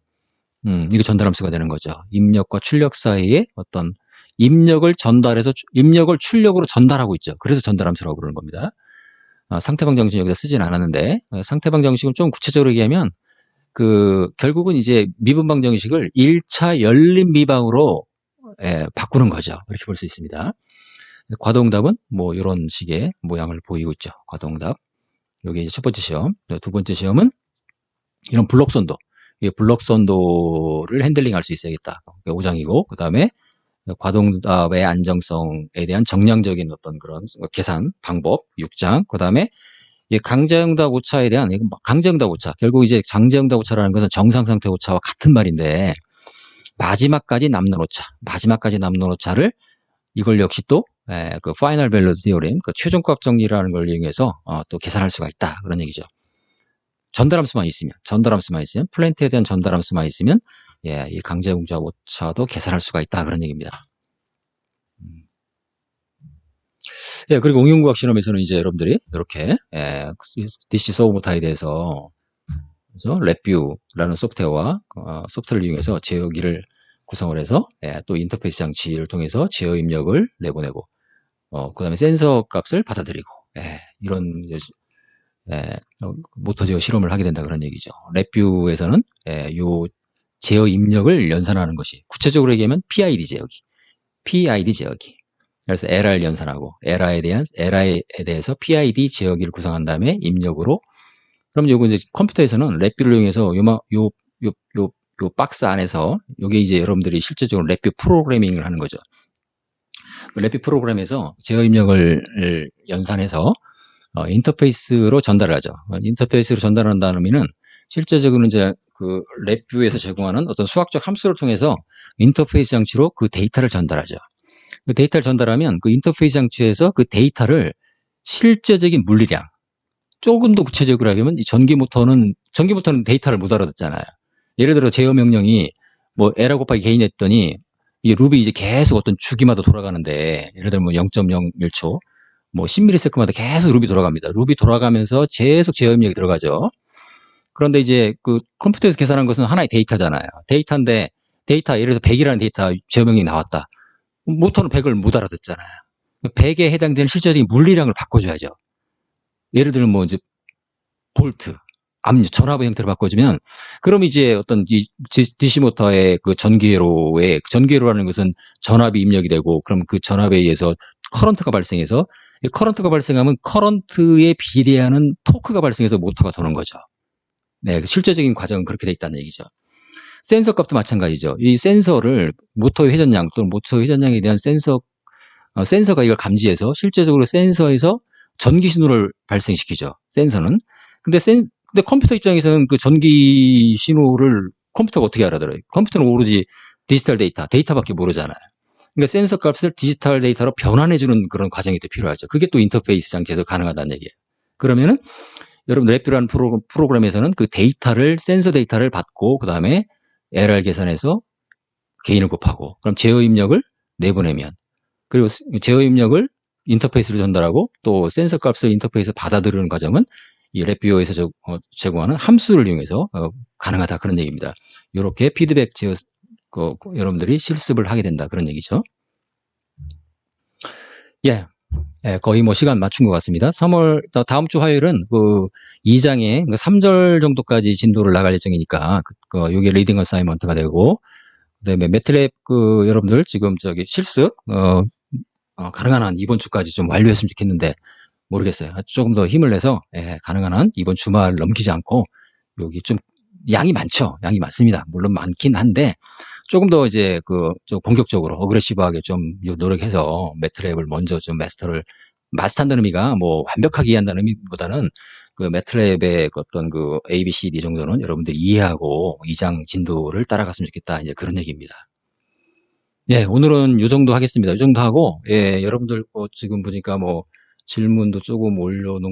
이게 전달함수가 되는 거죠. 입력과 출력 사이에 어떤 입력을 출력으로 전달하고 있죠. 그래서 전달함수라고 부르는 겁니다. 상태방 정식 여기다 쓰진 않았는데, 상태방 정식은 좀 구체적으로 얘기하면, 결국은 이제 미분방 정식을 1차 열린 미방으로 바꾸는 거죠. 이렇게 볼 수 있습니다. 과도응답은 뭐 이런 식의 모양을 보이고 있죠. 과도응답. 여기 이제 첫 번째 시험. 두 번째 시험은 이런 블록선도. 이 블록선도를 핸들링할 수 있어야겠다. 5장이고, 그 다음에 과도응답의 안정성에 대한 정량적인 어떤 그런 계산 방법 6장. 그 다음에 강제응답 오차에 대한 강제응답 오차. 결국 이제 강제응답 오차라는 것은 정상 상태 오차와 같은 말인데 마지막까지 남는 오차를 이걸 역시 또 그 파이널 밸류 티오렘, 그 최종값 정리라는 걸 이용해서 또 계산할 수가 있다 그런 얘기죠. 전달함수만 있으면 플랜트에 대한 전달함수만 있으면 이 강제응답 오차도 계산할 수가 있다 그런 얘기입니다. 그리고 응용과학 실험에서는 이제 여러분들이 이렇게 DC 서브모타에 대해서 그래서 랩뷰라는 소프트웨어와 소프트를 이용해서 제어기를 구성을 해서 또 인터페이스 장치를 통해서 제어 입력을 내보내고 그 다음에 센서 값을 받아들이고 이런 모터 제어 실험을 하게 된다 그런 얘기죠. 랩뷰에서는 요 제어 입력을 연산하는 것이 구체적으로 얘기하면 PID 제어기. 그래서 LR 연산하고 LR에 대해서 PID 제어기를 구성한 다음에 입력으로 그럼 요거 이제 컴퓨터에서는 랩뷰를 이용해서 요 박스 안에서 요게 이제 여러분들이 실제적으로 랩뷰 프로그래밍을 하는 거죠. 랩뷰 프로그램에서 제어 입력을 연산해서 인터페이스로 전달을 하죠. 인터페이스로 전달한다는 의미는 실제적으로 이제 그 랩뷰에서 제공하는 어떤 수학적 함수를 통해서 인터페이스 장치로 그 데이터를 전달하죠. 그 데이터를 전달하면 그 인터페이스 장치에서 그 데이터를 실제적인 물리량, 조금 더 구체적으로 하면 이 전기 모터는 데이터를 못 알아듣잖아요. 예를 들어 제어 명령이 뭐 에러 곱하기 개인 했더니 이 룹이 이제 계속 어떤 주기마다 돌아가는데 예를 들면 0.01초 뭐 10ms마다 계속 룹이 돌아갑니다. 룹이 돌아가면서 계속 제어 입력이 들어가죠. 그런데 이제 그 컴퓨터에서 계산한 것은 하나의 데이터잖아요. 데이터인데 예를 들어서 100이라는 데이터 제어 명령이 나왔다. 모터는 100을 못 알아듣잖아요. 100에 해당되는 실제적인 물리량을 바꿔줘야죠. 예를 들면 뭐 이제 볼트, 압력, 전압의 형태로 바꿔주면 그럼 이제 어떤 이 DC 모터의 그 전기회로라는 것은 전압이 입력이 되고 그럼 그 전압에 의해서 커런트가 발생해서 이 커런트가 발생하면 커런트에 비례하는 토크가 발생해서 모터가 도는 거죠. 네, 실제적인 과정은 그렇게 돼 있다는 얘기죠. 센서 값도 마찬가지죠. 이 센서를 모터의 회전량 또는 모터의 회전량에 대한 센서가 이걸 감지해서 실제적으로 센서에서 전기 신호를 발생시키죠. 센서는. 근데 컴퓨터 입장에서는 그 전기 신호를 컴퓨터가 어떻게 알아들어요? 컴퓨터는 오로지 디지털 데이터밖에 모르잖아요. 그러니까 센서 값을 디지털 데이터로 변환해주는 그런 과정이 또 필요하죠. 그게 또 인터페이스 장치에서 가능하다는 얘기예요. 그러면은 여러분 랩뷰라는 프로그램에서는 그 센서 데이터를 받고 그 다음에 LR 계산해서 개인을 곱하고 그럼 제어 입력을 내보내면 그리고 제어 입력을 인터페이스로 전달하고 또 센서 값을 인터페이스 받아들이는 과정은 이 랩뷰에서 제공하는 함수를 이용해서 가능하다 그런 얘기입니다. 이렇게 피드백 제어 여러분들이 실습을 하게 된다 그런 얘기죠. 거의 뭐 시간 맞춘 것 같습니다. 다음 주 화요일은 그 2장의 3절 정도까지 진도를 나갈 예정이니까 요게 리딩 어사이먼트가 되고 그다음에 매트랩 여러분들 지금 실습 가능한 한 이번 주까지 좀 완료했으면 좋겠는데 모르겠어요. 조금 더 힘을 내서 가능한 한 이번 주말 넘기지 않고 여기 좀 양이 많습니다. 물론 많긴 한데 조금 더 이제 좀 공격적으로 어그레시브하게 좀 노력해서 매트랩을 먼저 좀 마스터한다는 의미가 뭐 완벽하게 이해한다는 의미보다는 그 매트랩의 어떤 그 A, B, C, D 정도는 여러분들이 이해하고 2장 진도를 따라갔으면 좋겠다. 이제 그런 얘기입니다. 오늘은 요 정도 하겠습니다. 요 정도 하고 여러분들 지금 보니까 뭐 질문도 조금 올려놓은